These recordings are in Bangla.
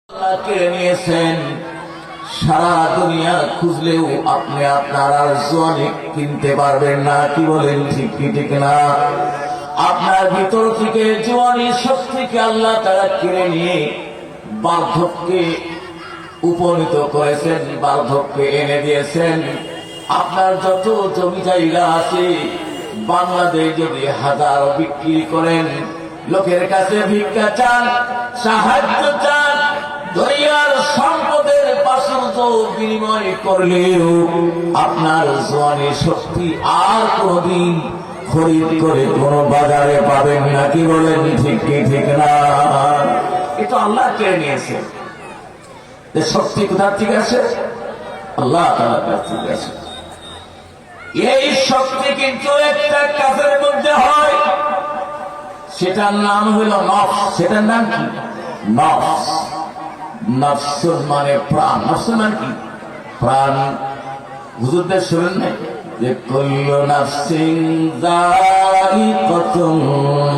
আল্লাহকে নিয়েছেন। সারা দুনিয়া খুঁজলেও আপনি আপনার আর জোয়ানি কিনতে পারবেন না। কি বলেন, ঠিক কি ঠিক না? আপনার ভিতর থেকে জোয়ানি শক্তিকে আল্লাহ তারা কিনে নিয়ে বার্ধক্যে উপনীত করেছেন, বার্ধক্যে এনে দিয়েছেন। আপনার যত জমি জায়গা আছে বাংলাদেশ যদি হাজার বিক্রি করেন, লোকের কাছে ভিক্ষা চান, সাহায্য চান, দরিয়ার সম্পদের প্রাচুর্য বিনিময় করলেও আপনার জোয়ানি শক্তি আর কোনদিন খরিদ করে কোন বাজারে পাবেন না। কি বলেন, ঠিক কি ঠিক না? এটা আল্লাহ কেড়ে নিয়েছে। শক্তি কোথা থেকে আসে? আল্লাহ তাআলার কাছ থেকে আসে। এই শক্তি কিন্তু একটা কাজের মধ্যে হয়, সেটার নাম হইল নফস। সেটার নাম কি? নফস। নফস মানে প্রাণ। নফস মানে কি? প্রাণ। হুজুরদের শুনেন না যে কুল্লু নাফসিন যায়িকাতুল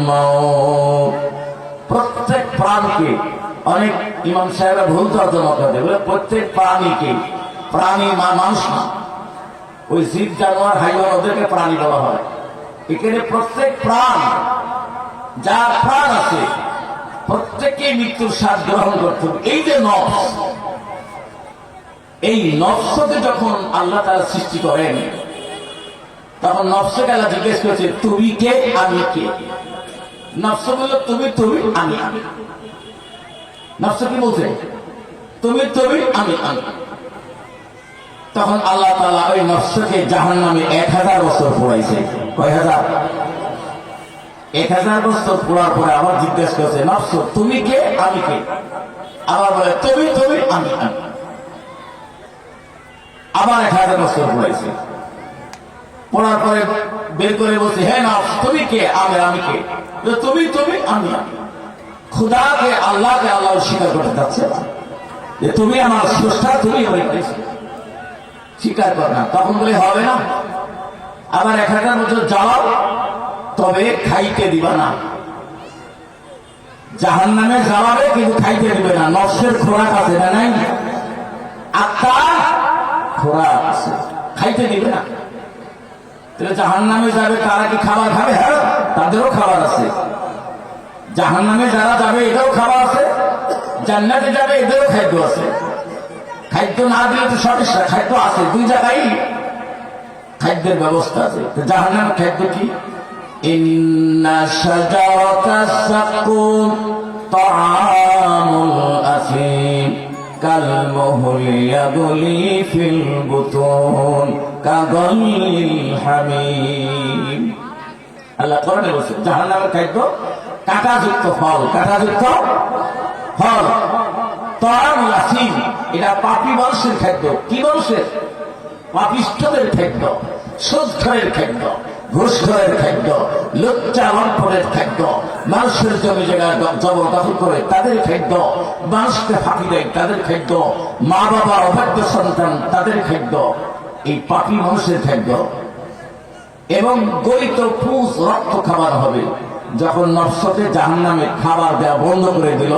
মাউত, প্রত্যেক প্রাণকে, অনেক ইমাম সাহেবরা ভুল তর্জমা করে বলে প্রত্যেক প্রাণীকে, প্রাণী মানুষ না, ওই জীব জানোয়ার হাইওয়ান ওদেরকে প্রাণী বলা হয়। এখানে প্রত্যেক প্রাণ, যার প্রাণ আছে, প্রত্যেককে মৃত্যুর স্বাদ গ্রহণ করতে হবে। এই যে নফস, এই নফসকে যখন আল্লাহ তাআলা সৃষ্টি করেন, তখন নফসকে আল্লাহ জিজ্ঞেস করেছে তুমি কে, আমি কে? নফস বলল তুমি তুমি, আমি আমি। নফস কি বলছে? তুমি তুমি, আমি আমি। তখন আল্লাহ তাআলা ওই নফসকে জাহান্নামে 1000 বছর পোড়াইছে। কয় হাজার? 1000 বছর পোড়ার পরে আবার জিজ্ঞেস করছে নফস তুমি কে, আমি কে? আবার বলে তুমি তুমি, আমি আমি। আবার 1000 বছর পোড়াইছে। পড়ার পরে বের করে বলছে হে নফস তুমি কে, আমি কে? তুমি তুমি, আমি আমি। খুদাকে, আল্লাহকে আল্লাহ স্বীকার করতে যাচ্ছে না যে তুমি আমার স্রষ্টা, তুমি আমাকে স্বীকার কর না। তখন বলে হবে না, আবার 1000 বছর যাও, তবে খাইতে দিবা না। জাহান্নামে যাওয়াবে কিন্তু খাইতে দিবে না। নফসের খোরাক আছে না নাই? আত্মার খোরাক আছে, খাইতে দিবে না। তাহলে জাহান্নামে যাবে তারা কি খাবার খাবে? হ্যাঁ, তাদেরও খাবার আছে। জাহান্নামে যারা যাবে এদেরও খাবার আছে, জান্নাতে যাবে এদেরও খাদ্য আছে। খাদ্য না দিলে তো সমস্যা, খাদ্য আছে, দুই জায়গায় খাদ্যের ব্যবস্থা আছে। জাহান্নামের খাদ্য কি? ইন্না শাজারাতাস সাকুম তাআমুল আসিম কালমুহুল ইয়াগলি ফিল বুতুন কাগালিল হামিম। আল্লাহ কোরআনে বলেছে জাহান্নামের খাদ্য কাঁটাযুক্ত ফল, কাঁটাযুক্ত ফল। তাআমুল আসিম, এটা পাপী মানুষের খাদ্য। কি মানুষের? পাপিষ্ঠদের খাদ্য, সুদখোরের খাদ্য, ঘুষখোরের খাদ্য, লুচ্চা লম্পটের খাদ্য, মানুষের জমি জায়গা জবরদখল করে তাদের খাদ্য, মানুষকে ফাঁকি দেয় তাদের খাদ্য, মা বাবা অবাধ্য সন্তান তাদের খাদ্য। এই পাপী মানুষের খাদ্য। এবং গলিত পুষ রক্ত খাবার হবে। যখন নফসকে জাহান্নামে খাবার দেওয়া বন্ধ করে দিল,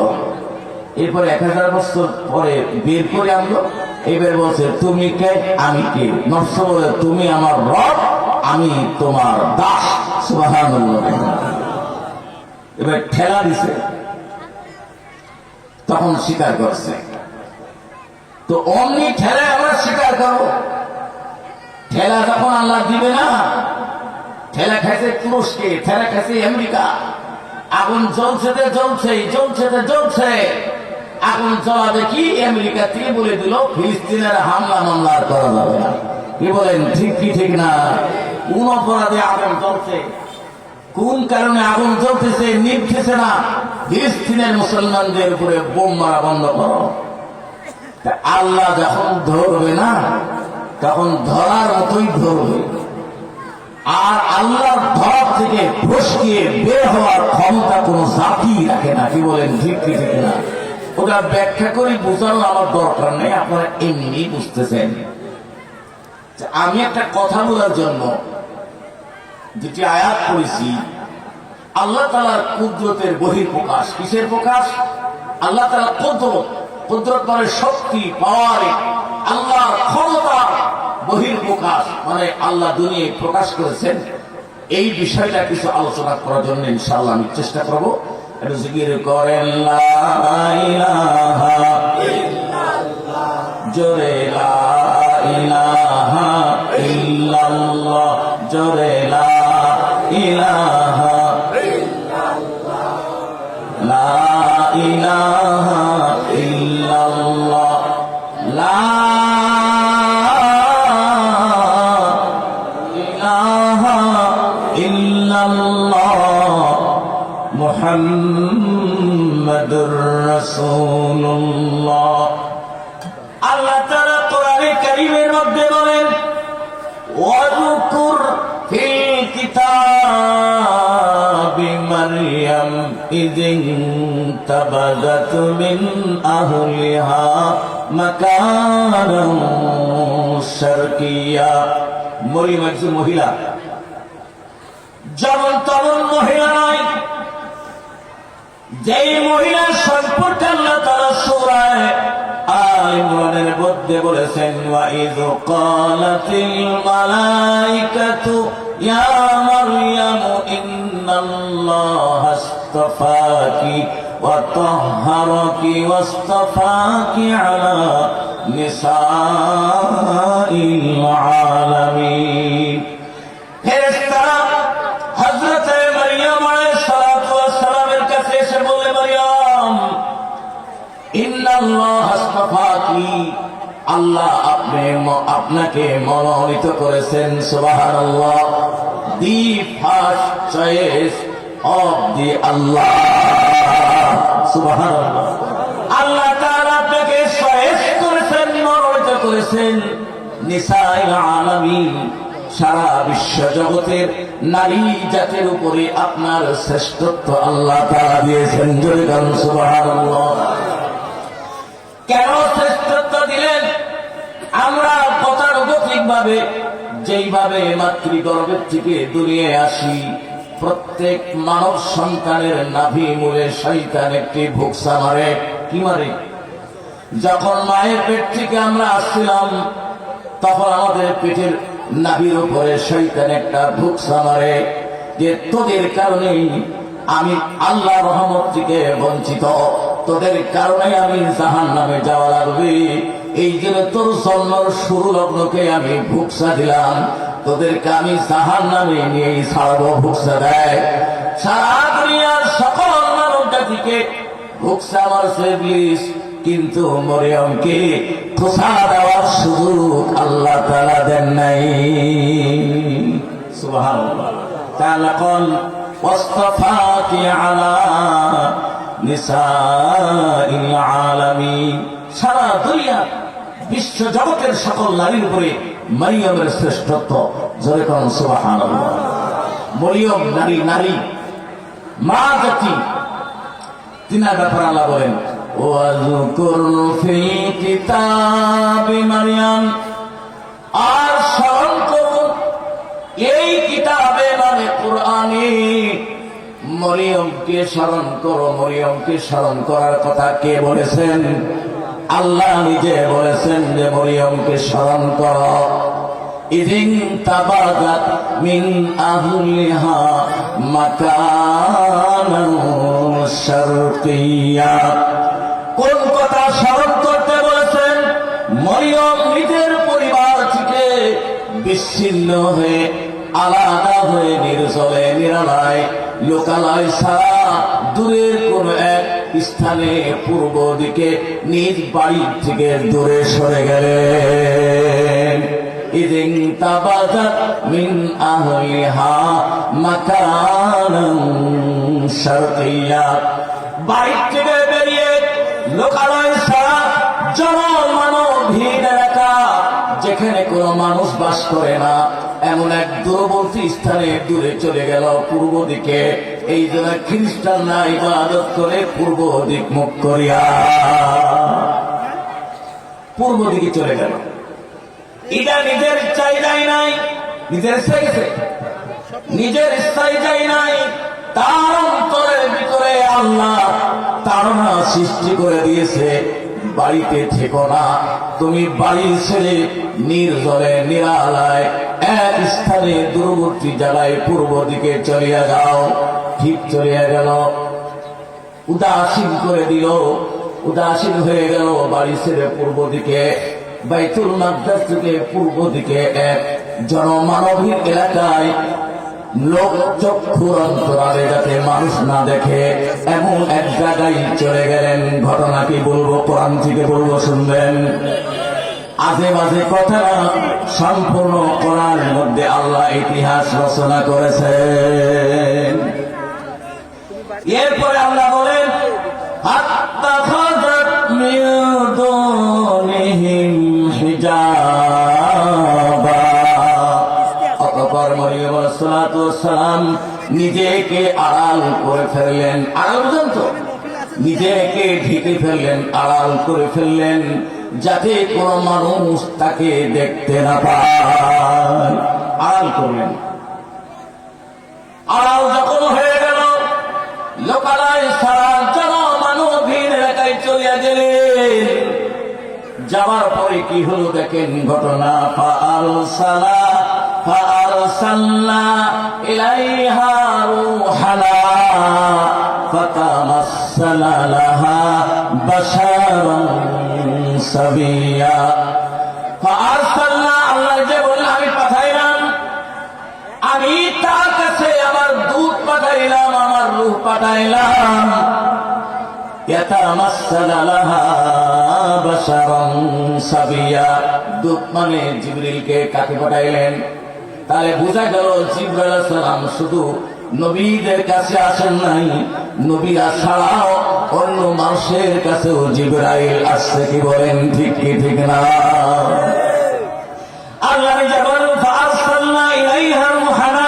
এরপরে 1000 বছর পরে বের করে আনলো। এবার বলছে তুমি কে, আমি কে? নফস বলে তুমি আমার রব, আমি তোমার দাস। সুবহানাল্লাহ। এবার ঠেলা দিছে, তখন স্বীকার করছে। তো অমনি ঠেলা আমরা স্বীকার করবো। ঠেলা যখন আল্লাহ দিবে না, ঠেলা খাইছে তুরস্কে, ঠেলা খাইছে আমেরিকা। আগুন জ্বলছে জ্বলছে, জ্বলছে জ্বলছে। আগুন জ্বলাবে কি? আমেরিকা থেকে বলে দিল ফিলিস্তিনের হামলা মামলা আর করা যাবে না। কি বলেন, ঠিক কি ঠিক না? কোন অপরাধে আগুন জ্বলছে, কোন কারণে আগুন জ্বলতেছে নিভতেছে না? ফিলিস্তিনের মুসলমানদের উপরে বোম মারা বন্ধ করো। আল্লাহ যখন ধরবে না, তখন ধরার মতোই ধরবে। আর আল্লাহর ধর থেকে ফসকিয়ে বের হওয়ার ক্ষমতা কোন জাতি রাখে না। কি বলেন, ঠিক কি ঠিক না? ওটা ব্যাখ্যা করে বোঝানো আমার দরকার নেই, আপনারা এমনি বুঝতেছেন। আমি একটা কথা বলার জন্য দুটি আয়াত পড়েছি। আল্লাহ তাআলার কুদরতের বহিঃপ্রকাশ। কিসের প্রকাশ? আল্লাহ তাআলা কুদরত, কুদরত মানে শক্তি, পাওয়ার, আল্লাহর ক্ষমতা বহির্প্রকাশ, মানে আল্লাহ দুনিয়ায় প্রকাশ করেছেন। এই বিষয়টা কিছু আলোচনা করার জন্য ইনশাআল্লাহ আমি চেষ্টা করব। একটু জিকির করেন লা ইলাহা ইল্লাল্লাহ, জোরে লা ইলাহা ইল্লাল্লাহ, জোরে লা ইলাহা ইল্লাল্লাহ, লা ইলাহা ইল্লাল্লাহ, লা ইলাহা ইল্লাল্লাহ, মুহাম্মাদুর রাসূলুল্লাহ। আল্লাহ তাআলা কোরআনে কারীমের মধ্যে বলেন, ওয়াযকুর ফিল কিতাবি মারইয়াম ইযিন তাবাযাত মিন আহলিহা মাকানান শারকিয়্যা। মরিয়ম একজন মহিলা, যেমন তেমন মহিলা নয়। যেই মহিলা সম্পর্কে আল্লাহ তাআলা সূরা আল ইমরানের মধ্যে বলেছেন, ওয়া ইয ক্বালাতিল মালাইকাতু ইয়া মারইয়াম ইন্নাল্লাহা আসতাফাকি ওয়া তাহহারাকি ওয়াসতাফাকি আলা নিসাইল আলামিন। ফেরেশতারা হযরত মারইয়াম আলাইহিস সালাতু ওয়াস সালামের কাছে এসে বললেন, মারইয়াম, ইন্নাল্লাহা আসতাফাকি, আল্লাহ আপনাকে মনোনীত করেছেন। সুবহানাল্লাহ। The first choice of the আল্লাহ। সুবহানাল্লাহ। আল্লাহ তাআলা আপনাকে চয়েস করেছেন, মনোনীত করেছেন নিসাইল আলামিন, সারা বিশ্ব জগতের নারী জাতির উপরে আপনার শ্রেষ্ঠত্ব আল্লাহ তাআলা দিয়েছেন। জোরে বলুন সুবহানাল্লাহ। কেন শ্রেষ্ঠত্ব দিলেন? আমরা গতানুগতিক ভাবে যেইভাবে মাতৃগর্ভের থেকে দুনিয়ায় আসি, প্রত্যেক মানব সন্তানের নাভি মূলে শয়তান একটি ভুকসা মারে। কি মারে? যখন মায়ের পেট থেকে আমরা আসছিলাম, তখন আমাদের পেটের নাভির উপরে শয়তান একটা ভুকসা মারে, যে তোদের কারণেই আমি আল্লাহ রহমত থেকে বঞ্চিত, তোদের কারণে আমি জাহান্নামে যাওয়া লাগবে। এই জন্য তোর জন্মের শুরু লগ্নকে আমি ভুকসা দিলাম, তোদেরকে আমি জাহান্নামে নিয়ে ছাড়বো। ভুকসা দেয় সারা দুনিয়ার সকল মানব জাতিকে ভুকসা মারছে ইবলিস, কিন্তু মরিয়মকে খোসা দেওয়ার সুযোগ আল্লাহ তাআলা দেন নাই। সুবহানাল্লাহ। তাআলা কোন ওয়াসতাফাকি আলা নিসাইল আলামিন, সারা দুনিয়া বিশ্ব জগতের সকল নারীর উপরে মরিয়মের শ্রেষ্ঠত্ব। জোরে কোন সুবহানাল্লাহ। মরিয়ম নারী, নারী মা জাতি, তিনার ব্যাপারে আল্লাহ বলেন, ওয়াযকুর ফিল কিতাবি মারইয়াম, আর স্মরণ করুন এই কিতাবে মানে কোরআনে মরিয়মকে স্মরণ করো। মরিয়মকে স্মরণ করার কথা কে বলেছেন? আল্লাহ নিজে বলেছেন যে মরিয়মকে স্মরণ করো। ইযিন তাবাযাত মিন আহলিহা মাকানান শারকিয়্যা। কোন কথা স্মরণ করতে বলেছেন? মরিয়ম নিজের পরিবার থেকে বিচ্ছিন্ন হয়ে, আলাদা হয়ে, নির্জলে নিরালায় লোকালয় ছাড়া দূরের কোন এক স্থানে পূর্ব দিকে নিজ বাড়ির থেকে দূরে সরে গেলেন। ইযিন তাবাযাত মিন আহলিহা মাকানান শারকিয়্যা। বাড়ি থেকে বেরিয়ে লোকালয় ছাড়া জনমানব ভিড় এলাকা, যেখানে কোনো মানুষ বাস করে না, এমন এক দূরবর্তী স্থানে দূরে চলে গেল পূর্ব দিকে। এই জন্য খ্রিস্টানরা ইবাদত করে পূর্ব দিক মুখ করিয়া পূর্ব দিকে চলে গেল। এটা নিজের ইচ্ছাই যায় নাই, নিজের ইচ্ছাই গেছে, নিজের ইচ্ছাই যায় নাই, তার অন্তরের ভিতরে আল্লাহ তাড়না সৃষ্টি করে দিয়েছে। বাড়িতে থেকো না, তুমি বাড়ি ছেড়ে নির্জনে নিরালায় এক স্থানে দূরবর্তী জায়গায় পূর্ব দিকে চলিয়া যাও। ঠিক চলিয়া গেল, উদাসীন করে দিল, উদাসীন হয়ে গেল। বাড়ি ছেড়ে পূর্ব দিকে, বাইতুল মাকদাস থেকে পূর্ব দিকে এক জনমানবহীন এলাকায়, লোক চক্ষুর অন্তরালে যাতে মানুষ না দেখে এমন এক জায়গায় চলে গেলেন। ঘটনা কি বলবো, কোরআন থেকে বলবো, শুনবেন। আজে বাজে কথা না, সম্পূর্ণ কোরআনের মধ্যে আল্লাহ ইতিহাস রচনা করেছেন। এরপরে আল্লাহ বলেন, আত্তাখাযাত মিন দুনিহিম হিজাবা। অতঃপর মরিয়ম আলাইহিস সালাতু ওয়াস সালাম নিজেকে আড়াল করে ফেললেন। আড়াল পর্যন্ত নিজেকে ঢেকে ফেললেন, আড়াল করে ফেললেন, যাতে কোনো মানুষ তাকে দেখতে না পায়। আড়াল করলেন। আড়াল যখন হয়ে গেল, লোকালয় সারা জনমানবহীন এলাকায় চলিয়া গেলেন। যাওয়ার পরে কি হলো দেখেন ঘটনা। فأرسلنا إليها روحنا فتمثل لها بشرا سويا। فأرسلنا, আল্লাহ যে বললেন আমি পাঠাইলাম, আমি তার কাছে আমার দূত পাঠাইলাম, আমার রূহ পাঠাইলাম। ইয়াতামাসসাল লাহা বাশারান সাবিয়া। দূত মানে জিবরিলকে কাকে পাঠাইলেন? তাহলে বোঝা গেল জিবরাইল আলাইহিস সালাম শুধু নবীদের কাছে আসেন নাই, নবীরা ছাড়াও অন্য মানুষের কাছেও জিবরাইল আসছে। কি বলেন, ঠিক কি ঠিক না? আল্লাহ যেমন ফাআরসালনা ইলাইহা রূহানা,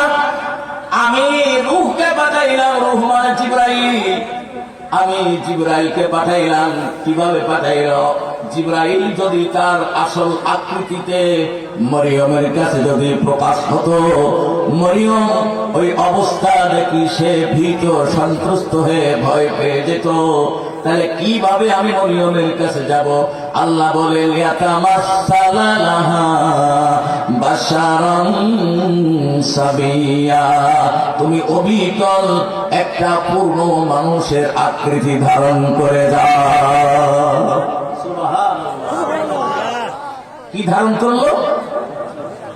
আমি রূহকে পাঠাইলাম, রূহ মানে জিবরাইল। আমি জিবরাইলকে পাঠাইলাম। কিভাবে পাঠাইল? জিবরাইল যদি তার আসল আকৃতিতে মরিয়মের কাছে যদি প্রকাশ হতো, মরিয়ম ওই অবস্থা দেখি সে ভীত সন্ত্রস্ত হয়ে ভয় পেয়ে যেত। তাহলে কিভাবে আমি মরিয়মের কাছে যাব? আল্লাহ বলেন, ইয়াতামাসসালা লাহা বাশারান সাবিয়া। তুমি অবিকল একটা পূর্ণ মানুষের আকৃতি ধারণ করে যাও। কি ধারণ করলো?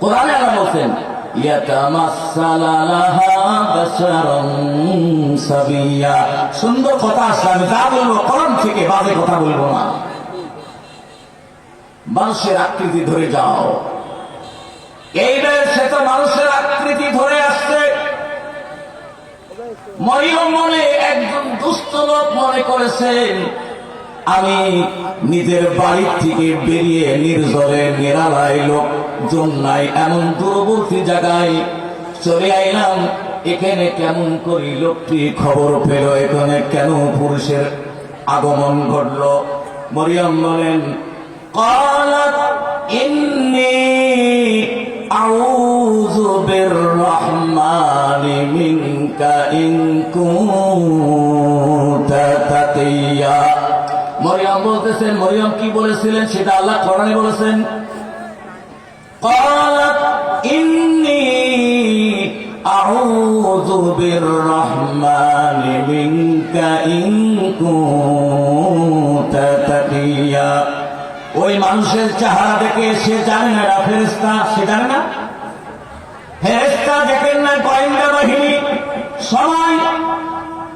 কোরআনে আল্লাহ বলছেন, ইয়াতামাসসালা লাহা বাশারান সাবিয়া। সুন্দর কথা আসলে আমি যা বলবো কোরআন থেকে, বাজে কথা বলবো না। মানুষের আকৃতি ধরে যাও। এইবার সে তো মানুষের আকৃতি ধরে আসছে। মরিয়ম মনে একজন দুষ্ট লোক মনে করেছেন, আমি নিজের বাড়ি থেকে বেরিয়ে নির্জনে নিরালায় লোকজন নাই এমন দূরবর্তী জায়গায় চলে আইলাম। এখানে কেমন করি লোকটি খবর পেল, এখানে কেন পুরুষের আগমন ঘটল? মরিয়ম বলেন, قالت إني أعوذ بالرحمن منك إن كنت تقيا। মরিয়ম বলতেছেন, মরিয়ম কি বলেছিলেন সেটা আল্লাহ কোরআনে বলেছেন। قالت إني أعوذ بالرحمن منك إن كنت تقيا। ওই মানুষের চেহারা দেখে সে জানে না ফেরেশতা, সে জানে না। ফেরেশতা দেখেন না, গোয়েন্দা বাহিনী সবাই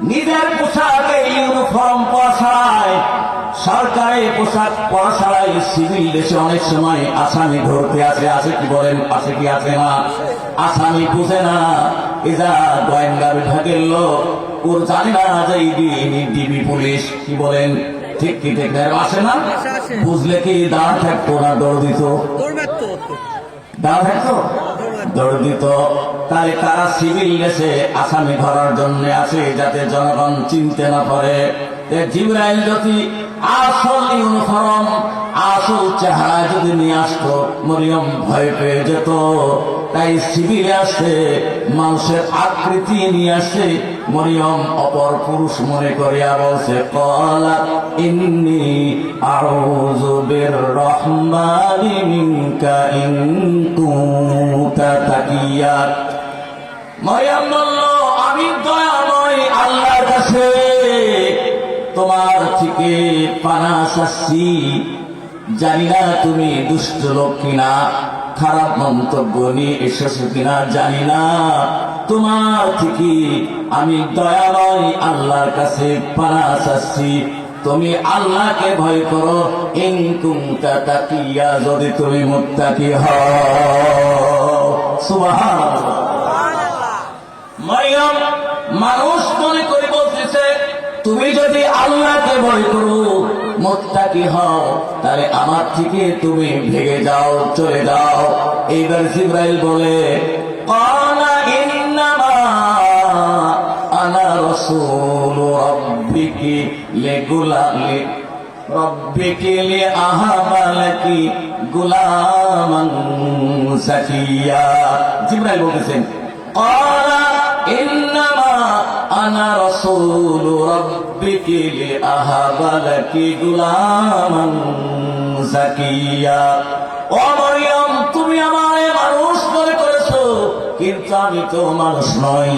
নিজের পোশাকে ইউনিফর্ম পরায়, সরকারি পোশাক পরাশালায় সিভিল দেশে অনেক সময় আসামি ধরতে আসে কি বলেন, পাশে কি আছে না? আসামি বুঝে না, এজা গোয়েন্দা বিভাগের লোক, ওর জানে না যে ডিবি পুলিশ। কি বলেন, ঠিক কি ঠিক আসে না? বুঝলে কি দাঁড়া থাকতো না দৌড় দিত? দাঁড়া থাকতো, দৌড় দিত। তাই তারা সিভিল দেশে আসামি ধরার জন্য আসে, যাতে জনগণ চিনতে না পারে। জিবরাইল যদি আসল ইউনিফর্ম, আসল চেহারা যদি নিয়ে আসতো, মরিয়ম ভয় পেয়ে যেত। তাই সিভিলে আসে, মানুষের আকৃতি নিয়ে আসে, মরিয়ম অপর পুরুষ মনে করিয়া বলছে ক্বালা ইন্নী আউযু বিররহমানি মিনকা ইন কুনতা তাকিয়া। মরিয়ম বলল, আমি দয়াময় আল্লাহর কাছে তোমার থেকে পানা চাচ্ছি। জানি না তুমি দুষ্ট লোক কিনা, খারাপ মন্তব্য নিয়ে এসেছো কিনা জানি না, তোমার থেকে আমি দয়াময় আল্লাহর কাছে পানা চাচ্ছি। তুমি আল্লাহকে ভয় করো, ইন কুনতা তাকিয়া, যদি তুমি মুত্তাকি হও। সুবহানাল্লাহ। মারিয়াম মানুষ মনে করে বলতেছে, তুমি যদি আল্লাহকে ভয় করো, মুত্তাকি হও, তাহলে আমার থেকে তুমি ভেগে যাও, চলে যাও। এইবার জিবরাইল বলে, ক্বালা ইন্নামা আনা রাসূলু রাব্বিকি লিআহাবা লাকি গুলামান যাকিয়া। জিবরাইল বলতেছেন, ক্বালা ইন্নামা আনা রাসূলু রাব্বিকি লিআহাবা লাকি গুলামান যাকিয়া। ও মরিয়ম, তুমি আমারে মানুষ মনে করেছো, কিন্তু আমি তো মানুষ নই,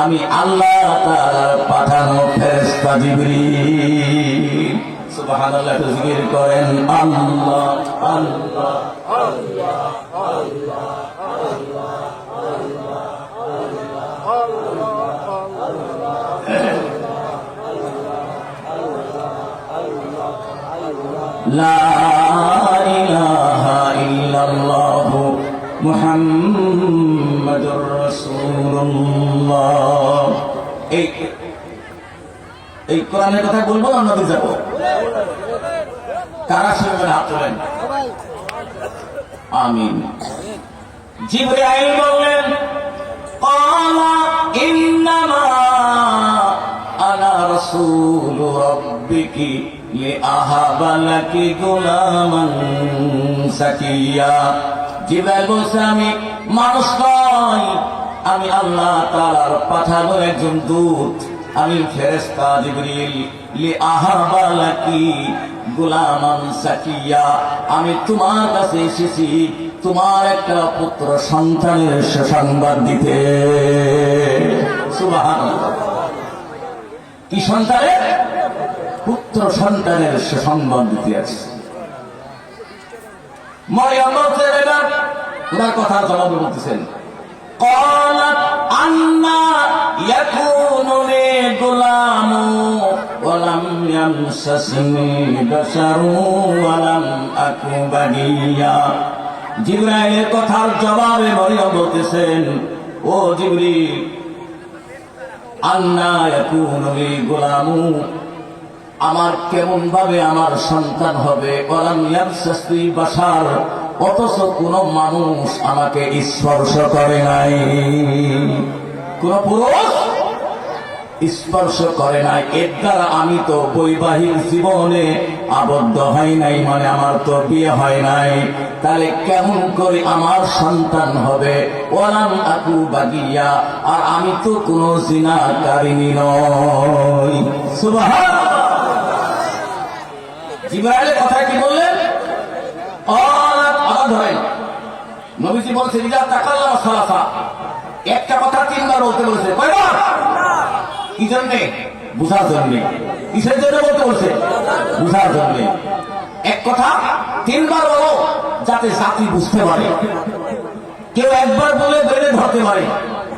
আমি আল্লাহ তাআলার পাঠানো ফেরেশতা জিবরীল। সুবহানাল্লাহ। জিকির করেন আল্লাহ আল্লাহ আল্লাহ আল্লাহ আল্লাহ লা ইলাহা ইল্লাল্লাহু মুহাম্মাদুর রাসূলুল্লাহ। এই কোরআনের কথা বলবো না নদী যাবো? কারা শুনবেন হাত তোলেন। আমিন। জিবরাইল বললেন, ক্বালা ইন্নামা আনা রাসূলু রাব্বিকি লিআহাবা লাকি গুলামান যাকিয়া। জিবরাইল বলছে, আমি মানুষ নই, আমি আল্লাহ তাআলার পাঠানো একজন দূত, আমি ফেরেশতা জিবরিল। লিআহাবা লাকি গুলামান যাকিয়া, আমি তোমার কাছে এসেছি তোমার একটা পুত্র সন্তানের সুসংবাদ দিতে। সুবহানাল্লাহ। কি সন্তানের? পুত্র সন্তানের সুসংবাদ দিতে আছে। মরিয়ম বলছেন, এবার ওনার কথার জবাবে বলতেছেন, ক্বালাত আন্না ইয়াকুনু লি গুলামু ওয়া লাম ইয়ামসাসনি বাশারু ওয়া লাম আকু বাগিয়া। জিবরাইলের কথার জবাবে মরিয়ম বলতেছেন, ও জিবরিল, আন্না ইয়াকুনু লি গুলামু, আমার কেমন ভাবে আমার সন্তান হবে? ওয়া লাম ইয়ামসাসনি বাশার, অথচ কোন মানুষ আমাকে স্পর্শ করে নাই, কোন পুরুষ স্পর্শ করে নাই। এর দ্বারা আমি তো বৈবাহিক জীবনে আবদ্ধ হয় নাই, মানে আমার তো বিয়ে হয় নাই, তাহলে কেমন করে আমার সন্তান হবে? ওয়ালাম আকু বাগিয়া, আর আমি তো কোন জিনাকারিনী নই। সুবহানাল্লাহ। জিবরাইলের কথা কি বললেন? ধরেন নবীজি বলছে, ইজা তাকাল্লামা সালাসা, একটা কথা তিনবার বলতে বলেছে। কয়বার? কি জন্যে? বুঝার জন্যে। কিসের জন্য বলতে বলছে? বুঝার জন্যে। এক কথা তিনবার বলো, যাতে জাতি বুঝতে পারে। কেউ একবার বলে বেড়ে ধরতে পারে,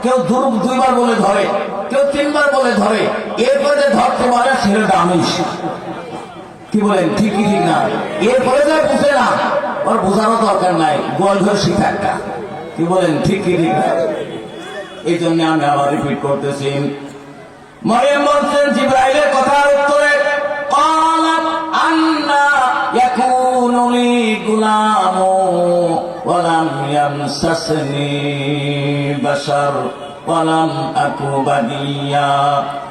কেউ দুইবার বলে ধরে, কেউ তিনবার বলে ধরে, এরপরে ধরতে পারে সেটা আমিষ। কি বলেন? ঠিক কি ঠিক না? এরপরে যা বুঝে না, ওর বোঝানো দরকার নাই, গোয়াল ঘর শিখা একটা। কি বলেন? ঠিক কি ঠিক না? এই জন্য আমি আবার রিপিট করতেছি। মরিয়ম বলছেন জিবরাইলের কথার উত্তরে, ক্বালাত আন্না ইয়াকুনু লি গুলামু ওয়া লাম ইয়ামসাসনি বাশার ওয়া লাম আকু বাগিয়া।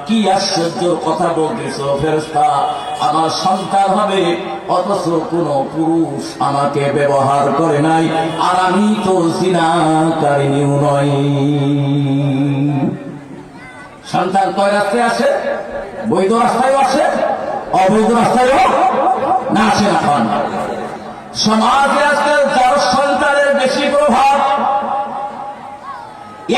কি আশ্চর্য কথা বলতেছো ফেরেশতা, আমার সন্তান হবে অথচ কোন পুরুষ আমাকে ব্যবহার করে নাই, আর আমি তো জিনাকারিনীও নই। সন্তান কয় রাস্তায় আসে? বৈধ রাস্তায়ও আসে, অবৈধ রাস্তায়ও না আসে না। এখন সমাজে আজকাল যার সন্তানের বেশি প্রভাব,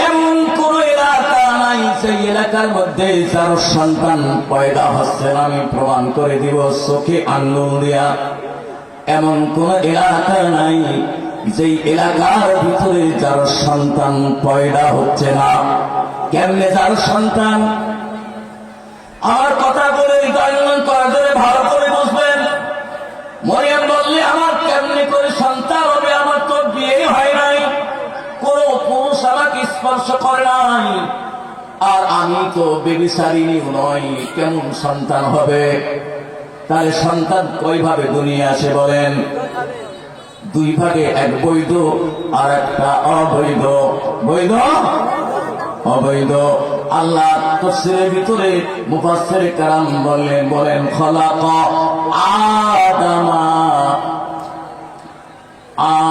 এমন কোন এলাকা নাই সেই এলাকার মধ্যে যার সন্তান পয়দা হচ্ছে না। আমি প্রমাণ করে দিব চোখে আঙ্গুল দিয়া। এমন কোন এলাকা নাই যেই এলাকার ভিতরে যার সন্তান পয়দা হচ্ছে না। কেমনে যার সন্তান? আমার কথা বলে হৃদয়ঙ্গম করা যাবে, ভালো করে বুঝবেন। মরিয়ম বললে আমার কেমনে করে সন্তান হবে? আমার তো বিয়ে হয় নাই, কোন পুরুষ আমাকে স্পর্শ করে নাই, আর আমি তো বেবিচারিণীও নই, কেমন সন্তান হবে? তাহলে সন্তান কয়ভাবে দুনিয়া আসে বলেন? দুই ভাগে, এক বৈধ আর একটা অবৈধ। বৈধ অবৈধ। আল্লাহ তাফসীরের ভিতরে মুফাসসিরে কেরাম বলেন খলাকা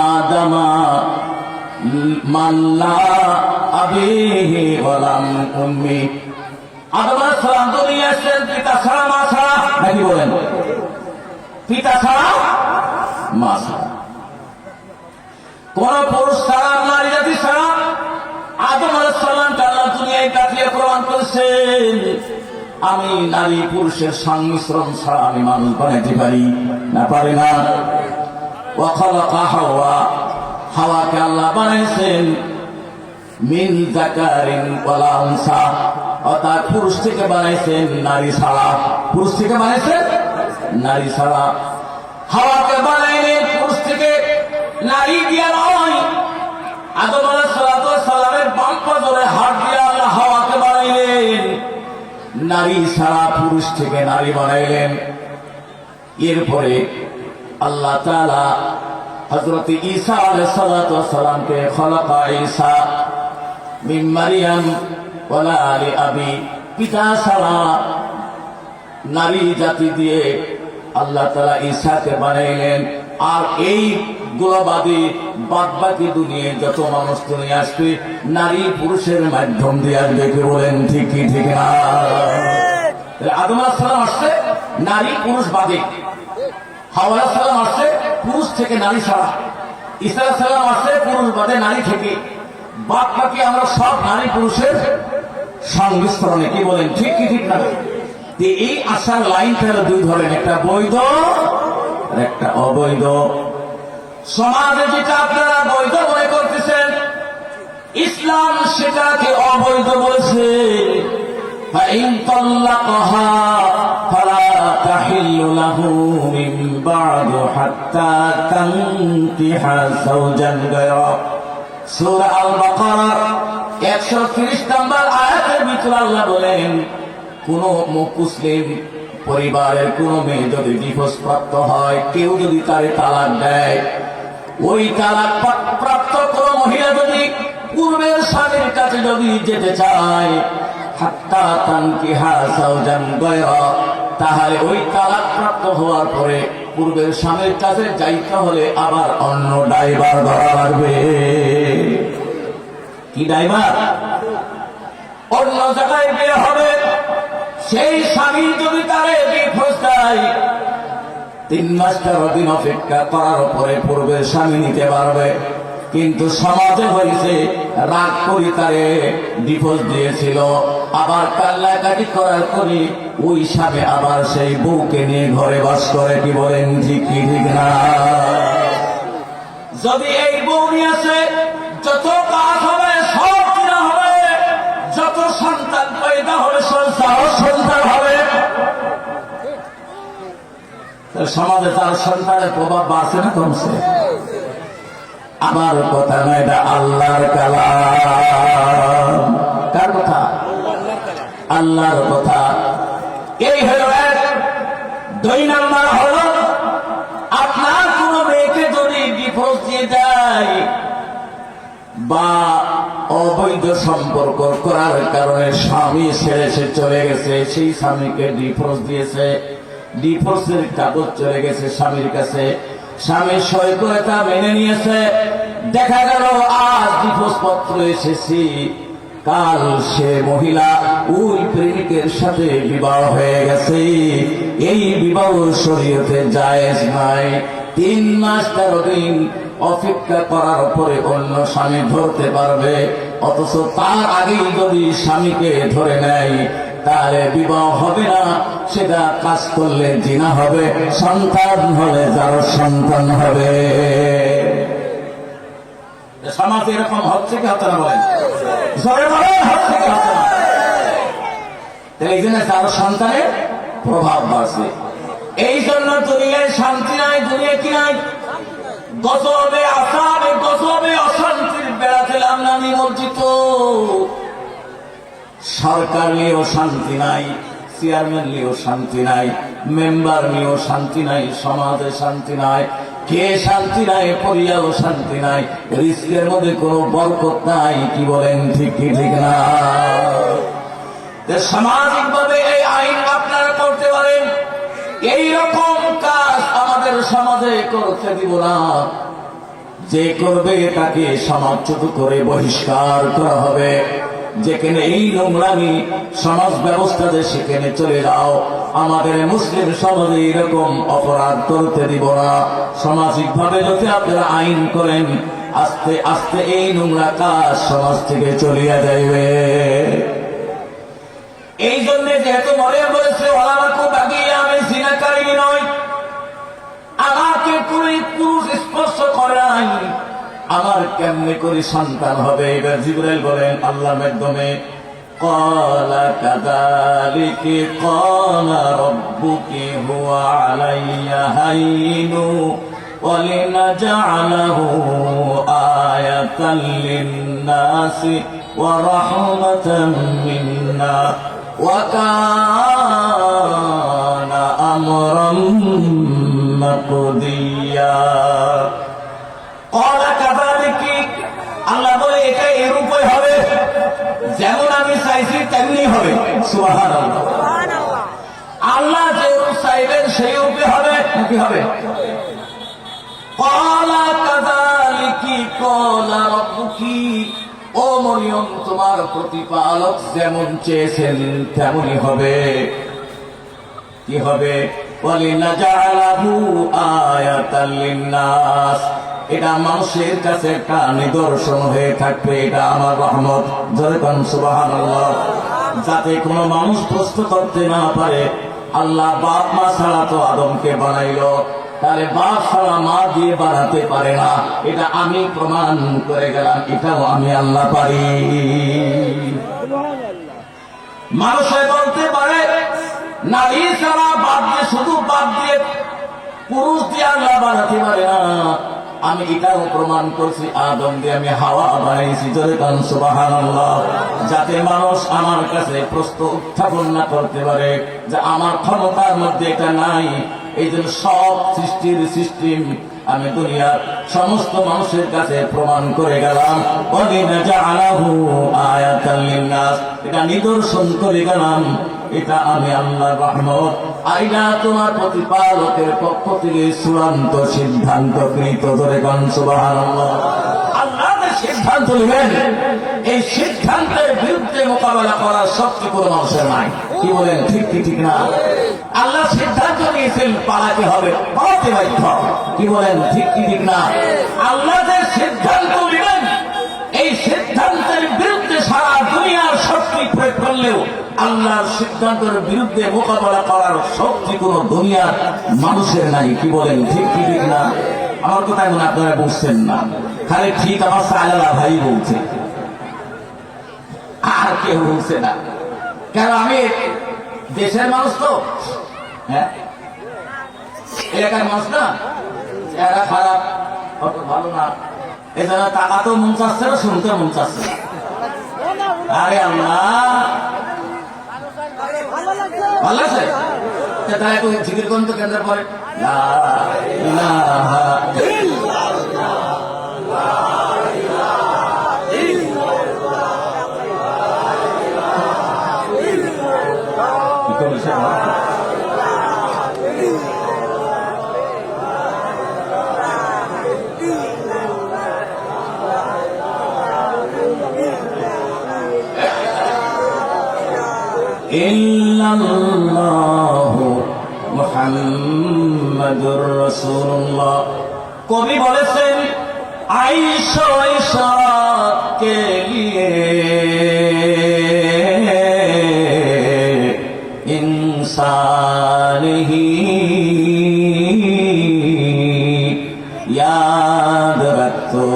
আদামা মাল্লা আবিহি ওয়ালাম উম্মি। আদম আলাইহিস সালাম দুনিয়া আসেন পিতা ছাড়া মা ছাড়া, নাকি বলেন? পিতা ছাড়া মা ছাড়া, কোন পুরুষ ছাড়া, নারী জাতি ছাড়া। আদম আলাইহিস সালামকে আল্লাহ দুনিয়ায় পাঠিয়ে প্রমাণ করেছেন, আমি নারী পুরুষের সংমিশ্রণ ছাড়া আমি মানুষ বানাইতে পারি না, পারি না। ওয়া খালাকা হাওয়া, হাওয়াকে আল্লাহ বানাইছেন মিন যাকারিন ওয়ালা উনসা, অর্থাৎ পুরুষ থেকে বানাইছেন, নারী ছাড়া। পুরুষ থেকে বানাইছেন, নারী ছাড়া। হাওয়াকে বানাইলেন পুরুষ থেকে, নারী দিয়া নয়। আদম আলাইহিস সালামের বাম পাজরে হাত দিয়ে আল্লাহ হাওয়াকে বানাইলেন, নারী ছাড়া, পুরুষ থেকে নারী বানাইলেন। এরপরে আল্লাহ তাআলা হযরত ঈসা আলাইহিস সালামকে খলাকা ঈসা মিন মারইয়াম ওয়ালা আলি আবি, পিতা ছাড়া নারী জাতি দিয়ে আল্লাহ তাআলা ঈসাকে বানাইলেন। আর এই গোলাবাদী বাদ বাকি দুনিয়ায় যত মানুষ দুনিয়া আসবে নারী পুরুষের মাধ্যম দিয়ে আসবে। কি বলেন? ঠিক কি ঠিক না? আদম আলাইহিস সালাম আসছে নারী পুরুষ বাদে, হাওয়া আলাইহিস সালাম আসছে পুরুষ থেকে নারী ছাড়া, ঈসা আলাইহিস সালাম আসছে পুরুষ বাদে নারী থেকে। বাদ বাকি আমরা সব নারী পুরুষের সংমিশ্রণে। কি বলেন? ঠিক কি ঠিক না? এই আসার লাইনটা হলো দুই ধরনের, একটা বৈধ আর একটা অবৈধ। সমাজে যেটা আপনারা বৈধ মনে করতেছেন, ইসলাম সেটাকে অবৈধ বলছে। ফাইন তাল্লাকাহা ফালা তাহিল্লু লাহু মিন বা'দু হাত্তা তানকিহা যাওজান গায়রা। সূরা আল বাকারা 130 নম্বর আয়াতের ভিতরে আল্লাহ বলেন, কোন মুসলিম পরিবারের কোন মেয়ে যদি ডিভোর্স প্রাপ্ত হয়, কেউ যদি তারে তালাক দেয়, ওই তালাক প্রাপ্ত কোন মহিলা যদি পূর্বের স্বামীর কাছে যদি যেতে চায়, হাত্তা তানকিহা যাওজান গায়রা, তাহলে ওই তালাক প্রাপ্ত হওয়ার পরে পূর্বের স্বামীর কাছে যাইতে হলে আবার অন্য ড্রাইভার ধরা লাগবে। কি ড্রাইভার? অন্য জায়গায় বিয়ে হবে। সেই স্বামী যদি তারে ডিভোর্স দেয়, 3 মাস 13 দিন অপেক্ষা করার পরে পূর্বের স্বামী নিতে পারবে। কিন্তু সমাজে হয়েছে রাগ করে তারে ডিভোর্স দিয়েছিল, আবার কান্নাকাটি করার পরে ওই স্বামী আবার সেই বউকে নিয়ে ঘরে বাস করে। কি বলেন? ঠিক কি ঠিক না? যদি এই বউ নিয়ে আসে, যত কাজ হবে সব কিনা হবে, যত সন্তান পয়দা হবে সন্তান হবে। সমাজে তার সন্তানের প্রভাব বাড়ছে না কমছে? আমার কথা না, এটা আল্লাহর কালাম। কার কথা? আল্লাহর কথা। এই হল এক। 2 নম্বর হল, আপনার কোন মেয়েকে যদি ডিভোর্স দিয়ে দেয় বা অবৈধ সম্পর্ক করার কারণে স্বামী ছেড়ে সে চলে গেছে, সেই স্বামীকে ডিভোর্স দিয়েছে, ডিভোর্সের কাগজ চলে গেছে স্বামীর কাছে, স্বামী সই করে তা মেনে নিয়েছে, দেখা গেল আজ ডিভোর্স পত্র এসেছি, কাল সে মহিলা ওই প্রেমিকের সাথে বিবাহ হয়ে গেছে, এই বিবাহ শরীয়তে জায়েজ নাই। 3 মাস 13 দিন অপেক্ষা করার পরে অন্য স্বামী ধরতে পারবে, অথচ তার আগেই যদি স্বামীকে ধরে নেয় তাহলে বিবাহ হবে না, সেটা কাজ করলে জিনা হবে, সন্তান হলে যার সন্তান হবে। সমাজ এরকম হচ্ছে কি হচ্ছে না বলেন? হচ্ছে কি হচ্ছে না? এই জন্য তার সন্তানের প্রভাব বাড়ছে। এই জন্য দুনিয়ায় শান্তি নাই, দুনিয়া কি নাই, গজবে আসাবে, গজবে অশান্তির বেড়াতে আমি বলছি তো। সরকার নিয়েও শান্তি নাই, চেয়ারম্যান নিয়েও শান্তি নাই, মেম্বার নিয়েও শান্তি নাই, সমাজে শান্তি নাই, কে শান্তি নাই, পরিবারও শান্তি নাই, রিস্কের মধ্যে কোনো বরকত নাই। কি বলেন ঠিক কি ঠিক না? সামাজিক ভাবে এই আইন আপনারা করতে পারেন, এই রকম কাজ আমাদের সমাজে করতে দিব না। যে করবে তাকে সমাজচ্যুত করে বহিষ্কার করা হবে। যেখানে এই নোংরামি সমাজ ব্যবস্থাতে সেখানে চলে যাও। আমাদের মুসলিম সমাজে এরকম অপরাধ করতে দিব না। সামাজিক ভাবে যদি আপনারা আইন করেন, আস্তে আস্তে এই নোংরা কাজ সমাজ থেকে চলিয়া যাইবে। এই জন্য যেহেতু মরিয়ম বলেছে ওলামাকে বাগিয়ে আমি জিনাকারী নই, আমাকে কোনো পুরুষ স্পর্শ করে নাই, আমার কেমনে করে সন্তান হবে? এবার জিবরাইল বলেন আল্লাহর মাধ্যমে, ক্বালা কাযালিকা ক্বালা রাব্বুকি হুয়া আলাইয়া হাইনু ওয়া লিনাজআলাহু আয়াতাল লিন-নাসি ওয়া রাহমাতাম মিন্না ওয়া কানা আমরাম মাকদিয়া। আল্লাহ বলে এটা এরূপই হবে, যেমন আমি চাইছি তেমনি হবে। সুবহানাল্লাহ। আল্লাহ যেরূপ চাইবেন সেই রূপে হবে। কি হবে? ক্বালা কাযালিকি ক্বালা রাব্বুকি, ও মরিয়ম তোমার প্রতিপালক যেমন চেয়েছেন তেমনই হবে। কি হবে? ওয়ালিনাজআলাহু আয়াতাল লিন-নাস, এটা মানুষের কাছে একটা নিদর্শন হয়ে থাকবে, এটা আমার রহমত। জোরে কোন সুবহানাল্লাহ। যাতে কোনো মানুষ প্রশ্ন করতে না পারে, আল্লাহ বাপ মা ছাড়া তো আদমকে বানাইলো, তাহলে বাপ ছাড়া মা দিয়ে বানাতে পারে না, এটা আমি প্রমাণ করে গেলাম, এটাও আমি আল্লাহ পারি। মানুষে বলতে পারে নারী ছাড়া বাদ দিয়ে, শুধু বাদ দিয়ে পুরুষ দিয়ে আল্লাহ বানাতে পারে না, আমি এটাও প্রমাণ করছি, আদম দিয়ে আমি হাওয়া বানাইছি। জোরে কান সুবহানাল্লাহ। যাতে মানুষ আমার কাছে প্রশ্ন উত্থাপন না করতে পারে যে আমার ক্ষমতার মধ্যে এটা নাই। এই জন্য সব সৃষ্টির সিস্টেম আমি দুনিয়ার সমস্ত মানুষের কাছে প্রমাণ করে গেলাম। ওয়ালিনাজআলাহু আয়াতাল লিন-নাস, এটা নিদর্শন করে গেলাম, এটা আমি আল্লাহর রহমত। আইনা তোমার প্রতিপালকের পক্ষ থেকে চূড়ান্ত সিদ্ধান্তকৃত। ধরে গান সুবহানাল্লাহ। আল্লাহ যে সিদ্ধান্ত নেবেন, এই সিদ্ধান্তের বিরুদ্ধে মোকাবেলা করার শক্তি কোনো মানুষের নাই। কি বলেন ঠিক কি ঠিক না? আল্লাহ সিদ্ধান্ত নিয়েছেন পালাতে হবে, পালাতে বাধ্য। কি বলেন ঠিক কি ঠিক না? আল্লাহ যে সিদ্ধান্ত নেবেন, এই সিদ্ধান্তের বিরুদ্ধে সারা দুনিয়ার শক্তি প্রয়োগ করলেও আল্লাহর সিদ্ধান্তের বিরুদ্ধে মোকাবেলা করার শক্তি কোন দুনিয়ার মানুষের নাই। কি বলেন ঠিক কি ঠিক না? আমার কথা এখন আপনারা বুঝছেন না, খালি ঠিক আমার সালালা ভাই বলছে, আর কেউ বলছে না। কেন? আমি দেশের মানুষ তো, হ্যাঁ এলাকার মানুষ না, চেহারা খারাপ, অত ভালো না, এছাড়া টাকা তো মন চাচ্ছে না, শুনতে মন চাচ্ছে না। আরে আল্লাহ, ভালো আছে তাই একটু জিকির করুন তো কেন্দ্র পরে, লা ইলাহা ইল্লাল্লাহ লা ইলাহা ইল্লাল্লাহ। কি করছে? ইল্লাল্লাহু মুহাম্মাদুর রাসূলুল্লাহ। কবি বলেছেন আইশো ইশরাত কে লিয়ে इंसान ही याद रखो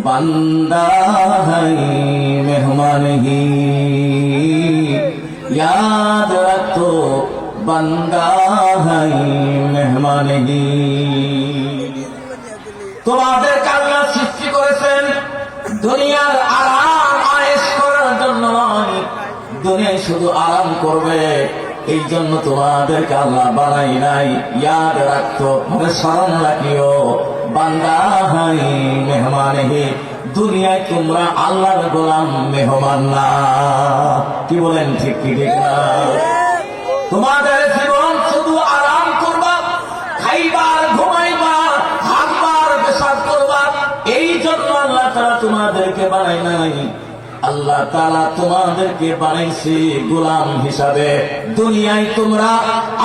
बंदा है मेहमान ही याद रखो बंदा है मेहमान ही। তোমাদেরকে আল্লাহ সৃষ্টি করেছেন দুনিয়ার আরাম আয়েশ করার জন্য নয়, দুনিয়ায় শুধু আরাম করবে এই জন্য তোমাদেরকে আল্লাহ বানাই নাই। ইয়াদ রাখতো মানে স্মরণ রাখিও বান্দা হাই মেহমান হে, দুনিয়ায় তোমরা আল্লাহর গোলাম মেহমান না। কি বলেন ঠিক কি ঠিক না? তোমাদের জীবন শুধু আরাম করবা, খাইবার ঘুমাইবা, হাঁকবার পেশাব করবা, এই জন্য আল্লাহ তাআলা তোমাদেরকে বানাই নাই। আল্লাহ তাআলা তোমাদেরকে বানাইছে গোলাম হিসাবে। দুনিয়ায় তোমরা